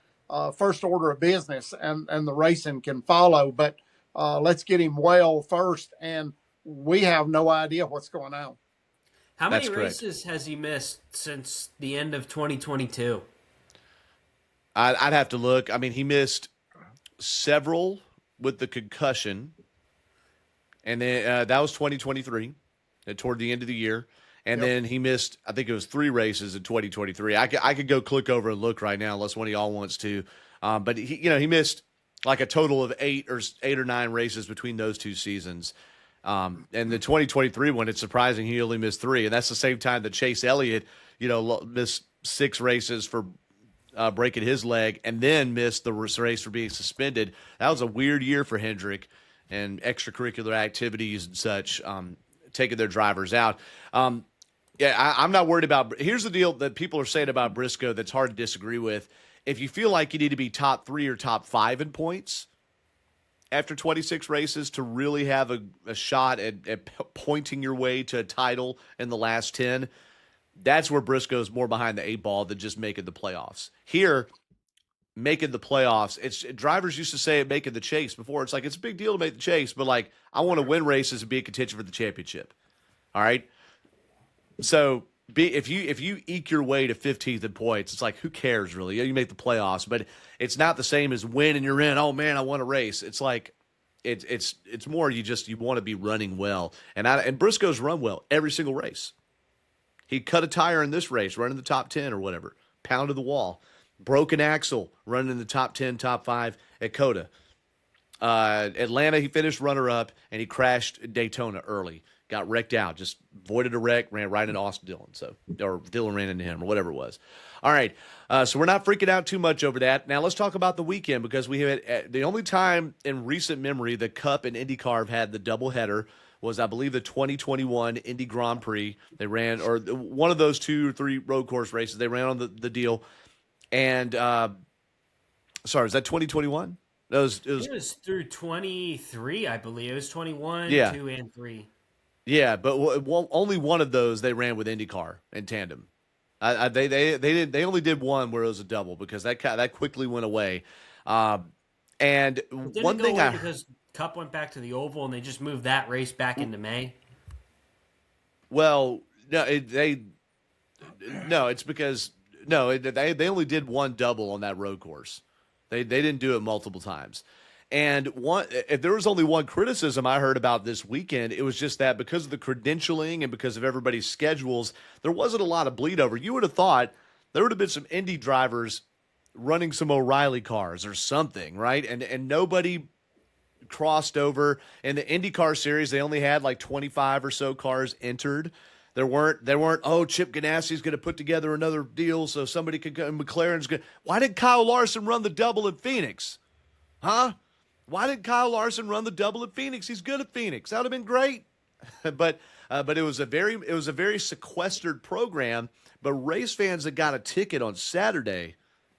first order of business and the racing can follow. But let's get him well first, and we have no idea what's going on. How many races has he missed since the end of 2022? I'd have to look. I mean, he missed several with the concussion. And then that was 2023, toward the end of the year. And then he missed, I think it was 3 races in 2023. I could go click over and look right now, unless one of y'all wants to. But he missed like a total of 8 or 9 races between those 2 seasons. And the 2023 one, it's surprising he only missed 3, and that's the same time that Chase Elliott, missed 6 races for breaking his leg, and then missed the race for being suspended. That was a weird year for Hendrick and extracurricular activities and such, taking their drivers out. I'm not worried about – here's the deal that people are saying about Briscoe that's hard to disagree with. If you feel like you need to be top 3 or top 5 in points after 26 races to really have a shot at pointing your way to a title in the last 10, that's where Briscoe's more behind the 8 ball than just making the playoffs. Here – making the playoffs. Drivers used to say it making the chase before. It's like, it's a big deal to make the chase, but like, I want to win races and be in contention for the championship. All right. So if you eke your way to 15th in points, it's like, who cares really? You make the playoffs, but it's not the same as win and you're in. Oh man, I won a race. It's like, it's more, you want to be running well. And Briscoe's run well every single race. He cut a tire in this race, running the top 10 or whatever, pounded the wall. Broken axle, running in the top 10, top 5 at COTA. Atlanta, he finished runner-up, and he crashed at Daytona early. Got wrecked out, just voided a wreck, ran right into Austin Dillon. Or Dillon ran into him, or whatever it was. All right, so we're not freaking out too much over that. Now let's talk about the weekend, because we had the only time in recent memory the Cup and IndyCar have had the doubleheader was, I believe, the 2021 Indy Grand Prix. They ran, or one of those 2 or 3 road course races, they ran on the deal. And sorry, was that 2021? It was through 23, I believe. It was 21, 2, and 3. Yeah, but only one of those they ran with IndyCar in tandem. They only did one where it was a double, because that quickly went away. And one thing because Cup went back to the oval and they just moved that race back into May. Well, no, it's because. No, they only did one double on that road course. They didn't do it multiple times. And if there was only one criticism I heard about this weekend, it was just that because of the credentialing and because of everybody's schedules, there wasn't a lot of bleed over. You would have thought there would have been some Indy drivers running some O'Reilly cars or something, right? And nobody crossed over. In the IndyCar series, they only had like 25 or so cars entered. There weren't, oh, Chip Ganassi's going to put together another deal so somebody could go, and McLaren's going to. Why did Kyle Larson run the double at Phoenix? Huh? Why did Kyle Larson run the double at Phoenix? He's good at Phoenix. That would have been great. but it was a very sequestered program. But race fans that got a ticket on Saturday,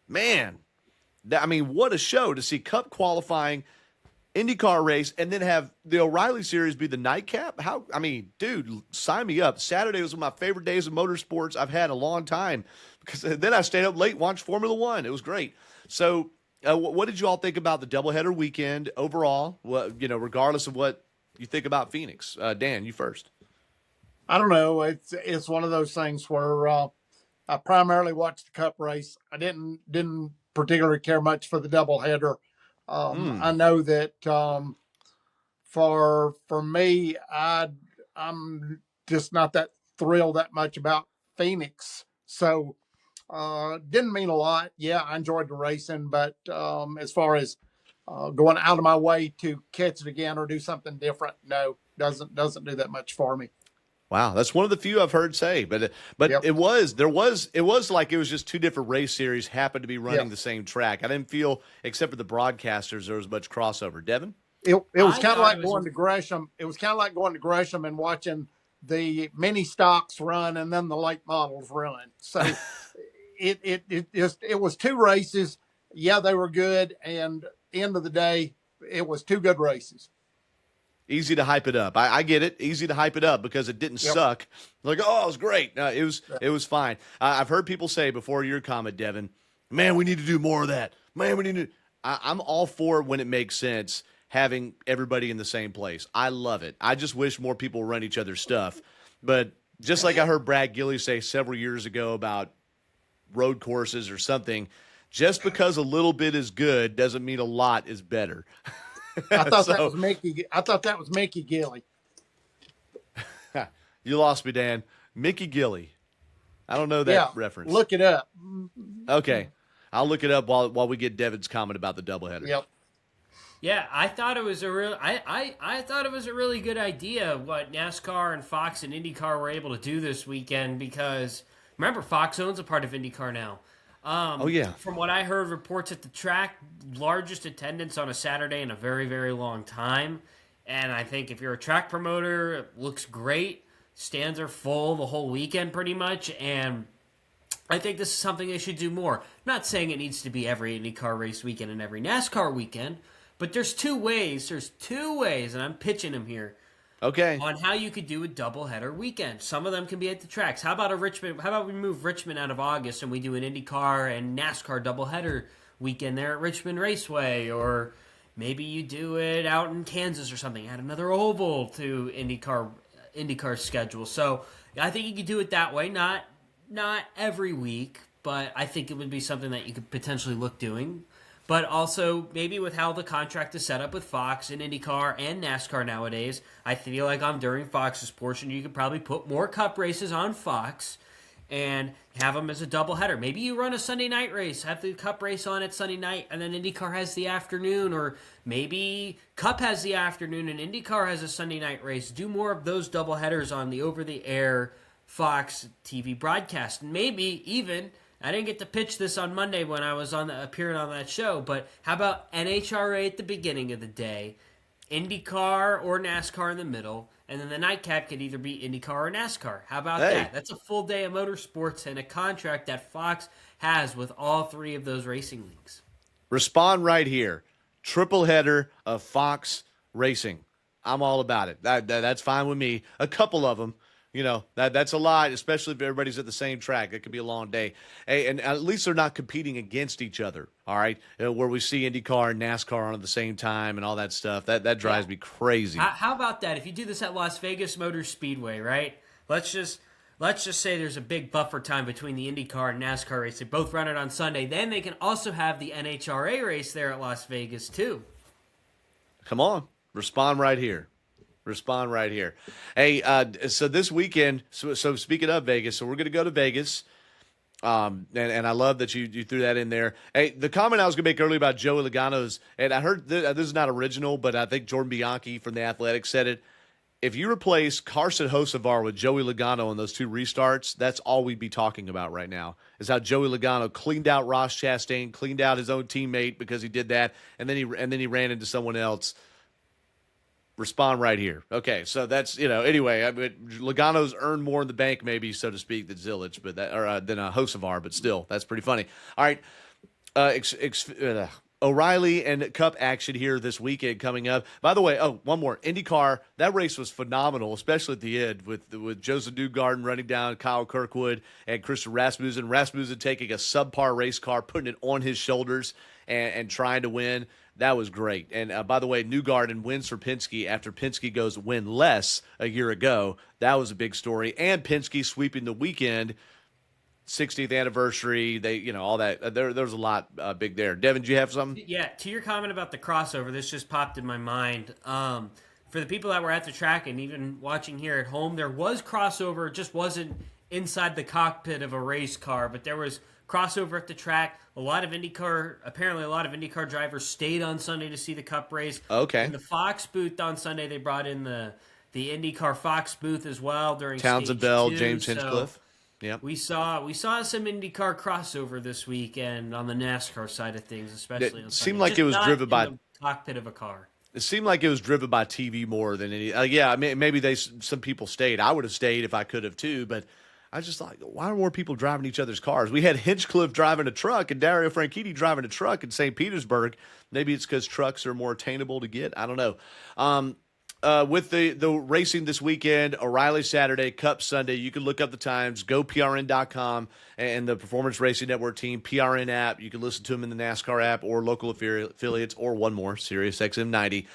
man, what a show to see Cup qualifying, IndyCar race, and then have the O'Reilly Series be the nightcap. Dude, sign me up. Saturday was one of my favorite days of motorsports I've had in a long time, because then I stayed up late and watched Formula One. It was great. So what did you all think about the doubleheader weekend overall? Regardless of what you think about Phoenix. Dan, you first. I don't know. It's one of those things where I primarily watched the Cup race. I didn't particularly care much for the doubleheader. I know that for me, I'm just not that thrilled that much about Phoenix. So didn't mean a lot. Yeah, I enjoyed the racing, but as far as going out of my way to catch it again or do something different, no, doesn't do that much for me. Wow, that's one of the few I've heard say, but Yep. it was like it was just two different race series happened to be running Yep. the same track. I didn't feel, except for the broadcasters, there was much crossover. Devin? It was I kind of thought it like was going to Gresham. It was kind of like going to Gresham and watching the mini stocks run and then the late models run. So it was two races. Yeah, they were good, and end of the day, it was two good races. Easy to hype it up. I get it. Easy to hype it up because it didn't Yep. suck. Like, oh, it was great. No, it was fine. I've heard people say before your comment, Devin, man, we need to do more of that. Man, we need to. I'm all for it when it makes sense having everybody in the same place. I love it. I just wish more people run each other's stuff. But just like I heard Brad Gilly say several years ago about road courses or something, just because a little bit is good doesn't mean a lot is better. I thought that So was Mickey. I thought that was Mickey Gilly. you lost me, Dan. Mickey Gilly. I don't know that Yeah, reference. look it up. Okay. I'll look it up while we get Devin's comment about the doubleheader. Yep. Yeah, I thought it was a real. I thought it was a really good idea what NASCAR and Fox and IndyCar were able to do this weekend because remember Fox owns a part of IndyCar now. Oh, yeah. From what I heard, reports at the track, largest attendance on a Saturday in a very very long time, and I think if you're a track promoter, it looks great. Stands are full the whole weekend pretty much, and I think this is something they should do more. Not saying it needs to be every IndyCar race weekend and every NASCAR weekend, but there's two ways. There's two ways, and I'm pitching them here Okay. on how you could do a doubleheader weekend. Some of them can be at the tracks. How about a Richmond? How about we move Richmond out of August and we do an IndyCar and NASCAR doubleheader weekend there at Richmond Raceway, or maybe you do it out in Kansas or something. Add another oval to IndyCar schedule. So I think you could do it that way. Not every week, but I think it would be something that you could potentially look doing. But also, maybe with how the contract is set up with Fox and IndyCar and NASCAR nowadays, I feel like during Fox's portion, you could probably put more Cup races on Fox and have them as a doubleheader. Maybe you run a Sunday night race, have the Cup race on at Sunday night, and then IndyCar has the afternoon, or maybe Cup has the afternoon and IndyCar has a Sunday night race. Do more of those doubleheaders on the over-the-air Fox TV broadcast. And maybe even, I didn't get to pitch this on Monday when I was appearing on that show, but how about NHRA at the beginning of the day, IndyCar or NASCAR in the middle, and then the nightcap could either be IndyCar or NASCAR. How about that? That's a full day of motorsports and a contract that Fox has with all three of those racing leagues. Respond right here. Triple header of Fox Racing. I'm all about it. That's fine with me. A couple of them. That's a lot, especially if everybody's at the same track. It could be a long day. Hey, and at least they're not competing against each other, all right? Where we see IndyCar and NASCAR on at the same time and all that stuff. That drives me crazy. How about that? If you do this at Las Vegas Motor Speedway, right? Let's just say there's a big buffer time between the IndyCar and NASCAR race. They both run it on Sunday. Then they can also have the NHRA race there at Las Vegas, too. Come on. Respond right here. Hey, so this weekend, so speaking of Vegas, so we're going to go to Vegas. And I love that you threw that in there. Hey, the comment I was going to make earlier about Joey Logano's, and I heard this is not original, but I think Jordan Bianchi from The Athletic said it. If you replace Carson Hocevar with Joey Logano in those two restarts, that's all we'd be talking about right now, is how Joey Logano cleaned out Ross Chastain, cleaned out his own teammate because he did that, and then he ran into someone else. Respond right here. Okay, so that's, anyway, I mean, Logano's earned more in the bank, maybe, so to speak, than Zilich, but than Hocevar, but still, that's pretty funny. All right, O'Reilly and Cup action here this weekend coming up. By the way, one more. IndyCar, that race was phenomenal, especially at the end with Joseph Newgarden running down Kyle Kirkwood and Christian Rasmussen. Rasmussen taking a subpar race car, putting it on his shoulders and trying to win. That was great. And by the way, Newgarden wins for Penske after Penske goes winless a year ago. That was a big story. And Penske sweeping the weekend, 60th anniversary. They, all that. There's a lot big there. Devin, do you have something? Yeah, to your comment about the crossover, this just popped in my mind. for the people that were at the track and even watching here at home, there was crossover. It just wasn't inside the cockpit of a race car, but there was crossover at the track. Apparently a lot of IndyCar drivers stayed on Sunday to see the Cup race. Okay. In the Fox booth on Sunday, they brought in the IndyCar Fox booth as well during Townsend stage Bell, 2. James Hinchcliffe. Yep. We saw some IndyCar crossover this weekend on the NASCAR side of things, especially on Sunday. Seemed like Just it was not driven by the cockpit of a car. It seemed like it was driven by TV more than any. Maybe some people stayed. I would have stayed if I could have too, but I was just like, why are more people driving each other's cars? We had Hinchcliffe driving a truck and Dario Franchitti driving a truck in St. Petersburg. Maybe it's because trucks are more attainable to get. I don't know. With the racing this weekend, O'Reilly Saturday, Cup Sunday, you can look up the times, goprn.com and the Performance Racing Network team, PRN app. You can listen to them in the NASCAR app or local affiliates or one more, Sirius XM 90.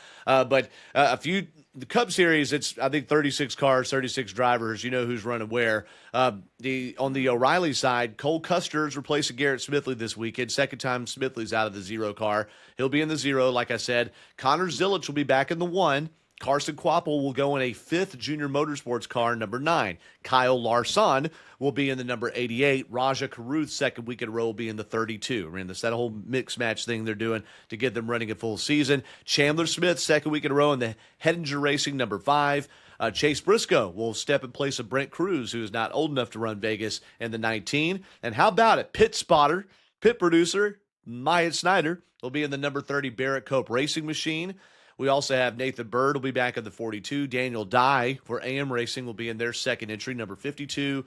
The Cup Series, it's, I think, 36 cars, 36 drivers. You know who's running where. On the O'Reilly side, Cole Custer's replacing Garrett Smithley this weekend. Second time Smithley's out of the 0 car. He'll be in the 0, like I said. Connor Zilic will be back in the 1. Carson Quapple will go in a 5th Junior Motorsports car, number 9. Kyle Larson will be in the number 88. Raja Caruth, second week in a row, will be in the 32. I mean, that's that whole mix match thing they're doing to get them running a full season. Chandler Smith, second week in a row in the Hettinger Racing, number 5. Chase Briscoe will step in place of Brent Cruz, who is not old enough to run Vegas, in the 19. And how about it? Pit spotter, pit producer, Myatt Snyder will be in the number 30 Barrett Cope Racing Machine. We also have Nathan Bird will be back at the 42. Daniel Dye for AM Racing will be in their second entry, number 52.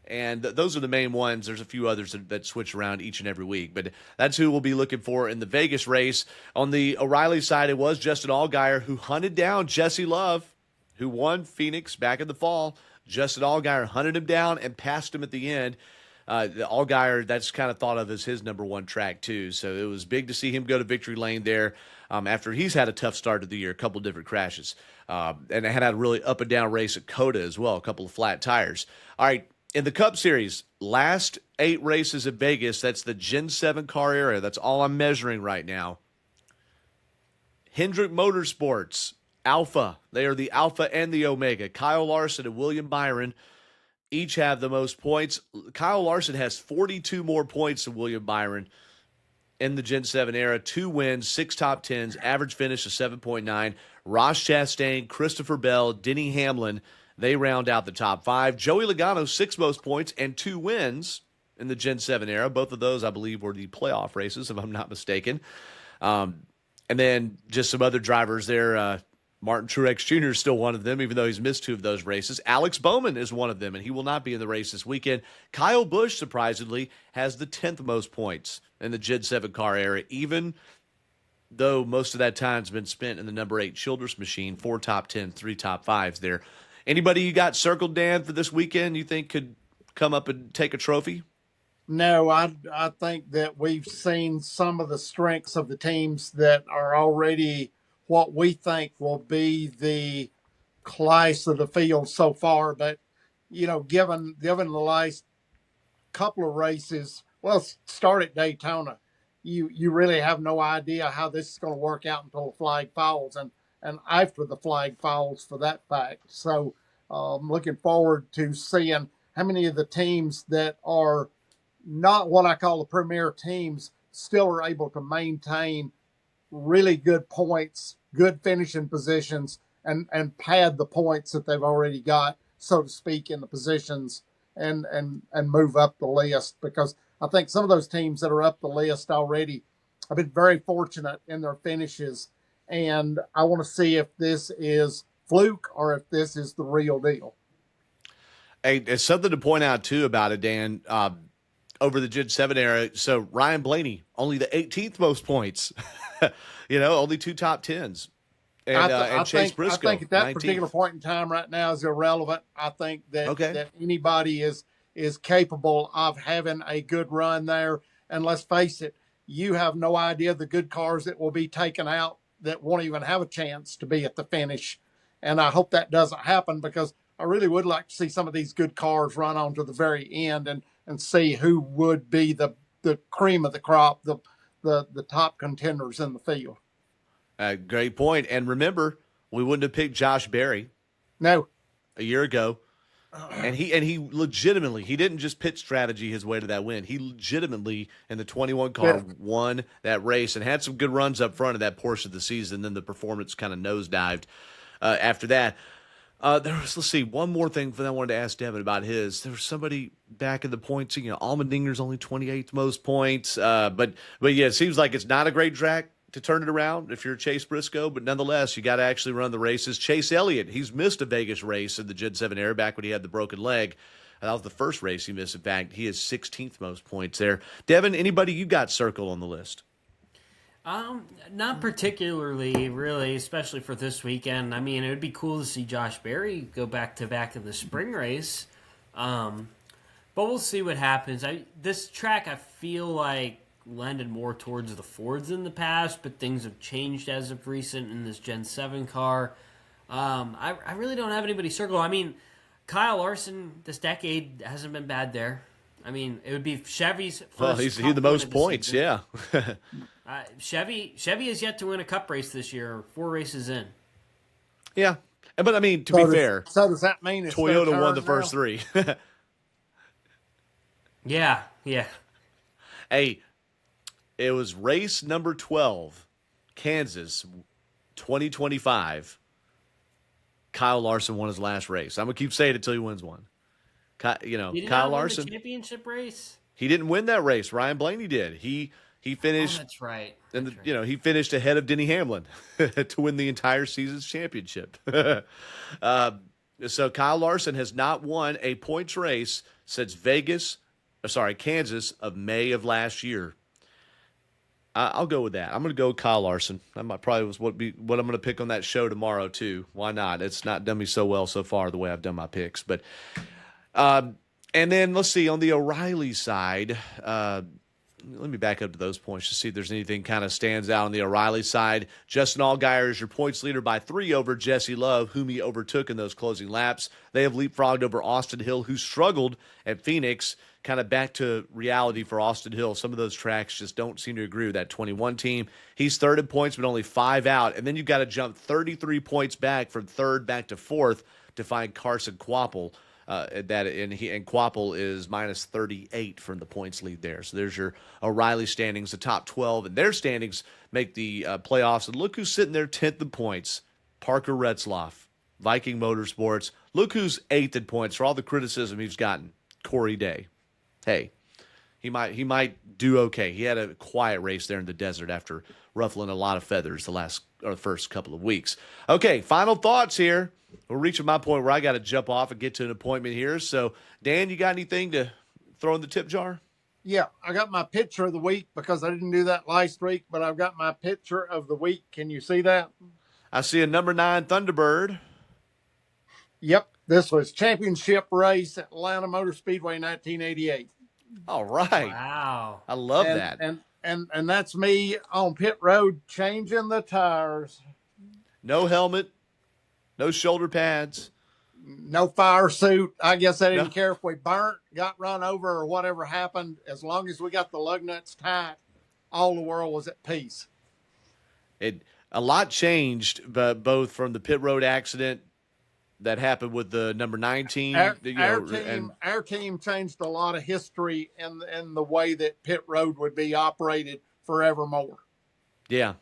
And those are the main ones. There's a few others that switch around each and every week. But that's who we'll be looking for in the Vegas race. On the O'Reilly side, it was Justin Allgaier who hunted down Jesse Love, who won Phoenix back in the fall. Justin Allgaier hunted him down and passed him at the end. The Allgaier, that's kind of thought of as his number 1 track too. So it was big to see him go to victory lane there after he's had a tough start to the year, a couple of different crashes. And had a really up and down race at Coda as well, a couple of flat tires. All right, in the Cup Series, last 8 races at Vegas, that's the Gen 7 car area. That's all I'm measuring right now. Hendrick Motorsports, Alpha. They are the Alpha and the Omega. Kyle Larson and William Byron each have the most points. Kyle Larson has 42 more points than William Byron in the Gen 7 era. 2 wins, 6 top 10s, average finish of 7.9. Ross Chastain, Christopher Bell, Denny Hamlin, they round out the top 5. Joey Logano, 6 most points and 2 wins in the Gen 7 era. Both of those, I believe, were the playoff races, if I'm not mistaken. And then just some other drivers there. Martin Truex Jr. is still one of them, even though he's missed 2 of those races. Alex Bowman is one of them, and he will not be in the race this weekend. Kyle Busch, surprisingly, has the 10th most points in the Gen 7 car era, even though most of that time has been spent in the number 8 Childress machine. 4 top 10s, 3 top 5s there. Anybody you got circled, Dan, for this weekend you think could come up and take a trophy? No, I think that we've seen some of the strengths of the teams that are already what we think will be the class of the field so far. But, given the last couple of races, well, start at Daytona, you really have no idea how this is going to work out until the flag falls and after the flag falls, for that fact. So I'm looking forward to seeing how many of the teams that are not what I call the premier teams still are able to maintain really good points, good finishing positions, and pad the points that they've already got, so to speak, in the positions and move up the list. Because I think some of those teams that are up the list already have been very fortunate in their finishes. And I want to see if this is fluke or if this is the real deal. Hey, it's something to point out too about it, Dan. Over the Gen 7 era, so Ryan Blaney, only the 18th most points. Only 2 top 10s. And Chase Briscoe, I think at that 19th. particular point in time right now is irrelevant. I think that, Okay. that anybody is capable of having a good run there. And let's face it, you have no idea the good cars that will be taken out that won't even have a chance to be at the finish. And I hope that doesn't happen, because I really would like to see some of these good cars run on to the very end and see who would be the cream of the crop, the top contenders in the field. Great point. And remember, We wouldn't have picked Josh Berry No. a year ago. And he legitimately, he didn't just pit strategy his way to that win. He legitimately, in the 21 car, Yeah. won that race and had some good runs up front of that portion of the season. Then the performance kind of nosedived after that. Let's see, one more thing that I wanted to ask Devin about his. There was somebody back in the points. Allmendinger's only 28th most points. But yeah, it seems like it's not a great track to turn it around if you're Chase Briscoe, but nonetheless, you got to actually run the races. Chase Elliott, he's missed a Vegas race in the Gen 7 era back when he had the broken leg. That was the first race he missed. In fact, he has 16th most points there. Devin, anybody you got circled on the list? Not particularly, really, especially for this weekend. I mean, it would be cool to see Josh Berry go back to back in the spring race. But we'll see what happens. This track, I feel like, lended more towards the Fords in the past, but things have changed as of recent in this Gen 7 car. I really don't have anybody circled. I mean, Kyle Larson this decade hasn't been bad there. I mean, it would be Chevy's first. Well, he's the most points, season. yeah. Chevy has yet to win a cup race this year, 4 races in. Yeah. But, I mean, to be fair, So does that mean it's Toyota their won the turn first now? 3. Yeah. Hey, it was race number 12, Kansas, 2025. Kyle Larson won his last race. I'm going to keep saying it until he wins one. He did Kyle not win Larson, the championship race? he didn't win that race. Ryan Blaney did. He finished, that's right. and he finished ahead of Denny Hamlin to win the entire season's championship. So Kyle Larson has not won a points race since Kansas of May of last year. I'll go with that. I'm going to go with Kyle Larson. That might probably was what I'm going to pick on that show tomorrow too. Why not? It's not done me so well so far the way I've done my picks. But and then let's see on the O'Reilly side. Let me back up to those points to see if there's anything kind of stands out on the O'Reilly side. Justin Allgaier is your points leader by 3 over Jesse Love, whom he overtook in those closing laps. They have leapfrogged over Austin Hill, who struggled at Phoenix. Kind of back to reality for Austin Hill. Some of those tracks just don't seem to agree with that 21 team. He's third in points, but only 5 out. And then you've got to jump 33 points back from third back to fourth to find Carson Kvapil. And Kvapil is minus 38 from the points lead there. So there's your O'Reilly standings. The top 12 in their standings make the playoffs. And look who's sitting there 10th in points. Parker Retzlaff, Viking Motorsports. Look who's 8th in points for all the criticism he's gotten. Corey Day. Hey, he might do okay. He had a quiet race there in the desert after ruffling a lot of feathers the first couple of weeks. Okay, final thoughts here. We're reaching my point where I got to jump off and get to an appointment here. So, Dan, you got anything to throw in the tip jar? Yeah, I got my picture of the week because I didn't do that last week, but I've got my picture of the week. Can you see that? I see a number 9 Thunderbird. Yep, this was championship race at Atlanta Motor Speedway 1988. All right. Wow. I love that. And that's me on pit road changing the tires. No helmet, no shoulder pads. No fire suit. I guess I didn't care if we burnt, got run over, or whatever happened. As long as we got the lug nuts tight, all the world was at peace. A lot changed, but both from the pit road accident that happened with the number 19. Our team changed a lot of history in the way that pit road would be operated forevermore. Yeah.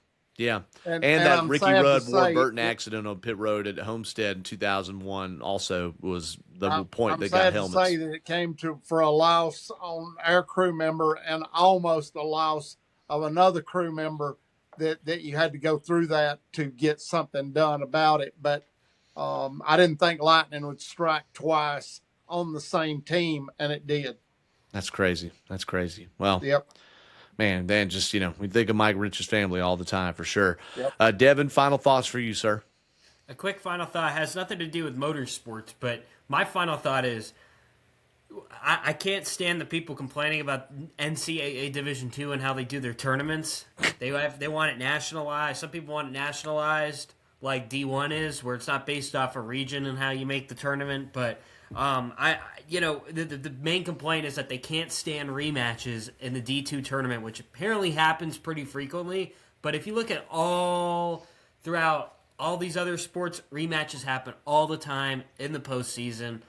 And that Ricky Rudd Ward Burton accident on pit road at Homestead in 2001 also was the point they got helmets. I'm sad to say that it came for a loss on our crew member and almost a loss of another crew member that you had to go through that to get something done about it. But I didn't think lightning would strike twice on the same team, and it did. That's crazy. Well, yep. Man, Dan, just, we think of Mike Wrench's family all the time for sure. Yep. Devin, final thoughts for you, sir. A quick final thought has nothing to do with motorsports, but my final thought is I can't stand the people complaining about NCAA Division II and how they do their tournaments. They want it nationalized. Some people want it nationalized like D1 is, where it's not based off a region and how you make the tournament, but the main complaint is that they can't stand rematches in the D2 tournament, which apparently happens pretty frequently. But if you look at all throughout all these other sports, rematches happen all the time in the postseason.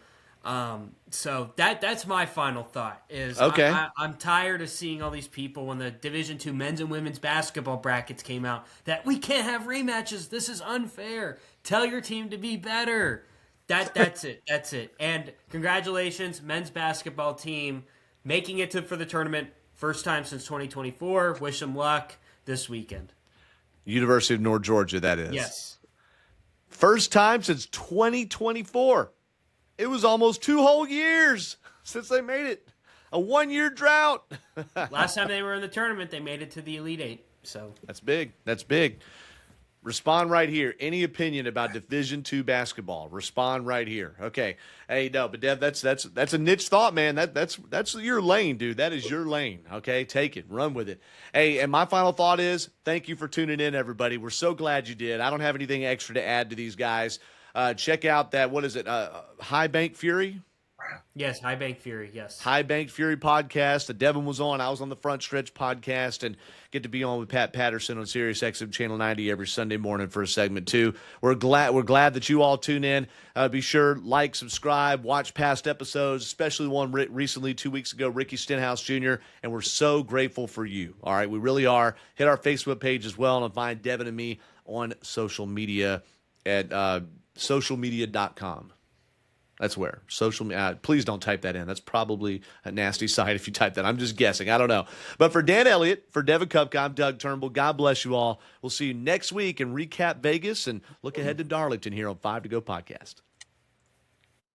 So that's my final thought. Is Okay. I'm tired of seeing all these people when the Division II men's and women's basketball brackets came out that we can't have rematches. This is unfair. Tell your team to be better. That's it. That's it. And congratulations, men's basketball team, making it for the tournament. First time since 2024. Wish them luck this weekend. University of North Georgia, that is. Yes. First time since 2024. It was almost 2 whole years since they made it. A 1-year drought. Last time they were in the tournament, they made it to the Elite Eight. So That's big. That's big. Respond right here. Any opinion about Division II basketball? Respond right here. Okay. Hey, no, but Dev, that's a niche thought, man. That's your lane, dude. That is your lane. Okay, take it, run with it. Hey, and my final thought is, thank you for tuning in, everybody. We're so glad you did. I don't have anything extra to add to these guys. Check out that. What is it? High Bank Fury. yes, High Bank Fury. Yes. High Bank Fury podcast that Devin was on. I was on the Front Stretch podcast and get to be on with Pat Patterson on Sirius XM Channel 90 every Sunday morning for a segment too. We're glad that you all tune in. Be sure, like, subscribe, watch past episodes, especially one recently 2 weeks ago, Ricky Stenhouse Jr., and we're so grateful for you. All right, we really are. Hit our Facebook page as well and find Devin and me on social media at socialmedia.com. That's where. Please don't type that in. That's probably a nasty site if you type that. I'm just guessing. I don't know. But for Dan Elliott, for Devin Kupka, I'm Doug Turnbull. God bless you all. We'll see you next week and recap Vegas and look ahead to Darlington here on 5 to Go podcast.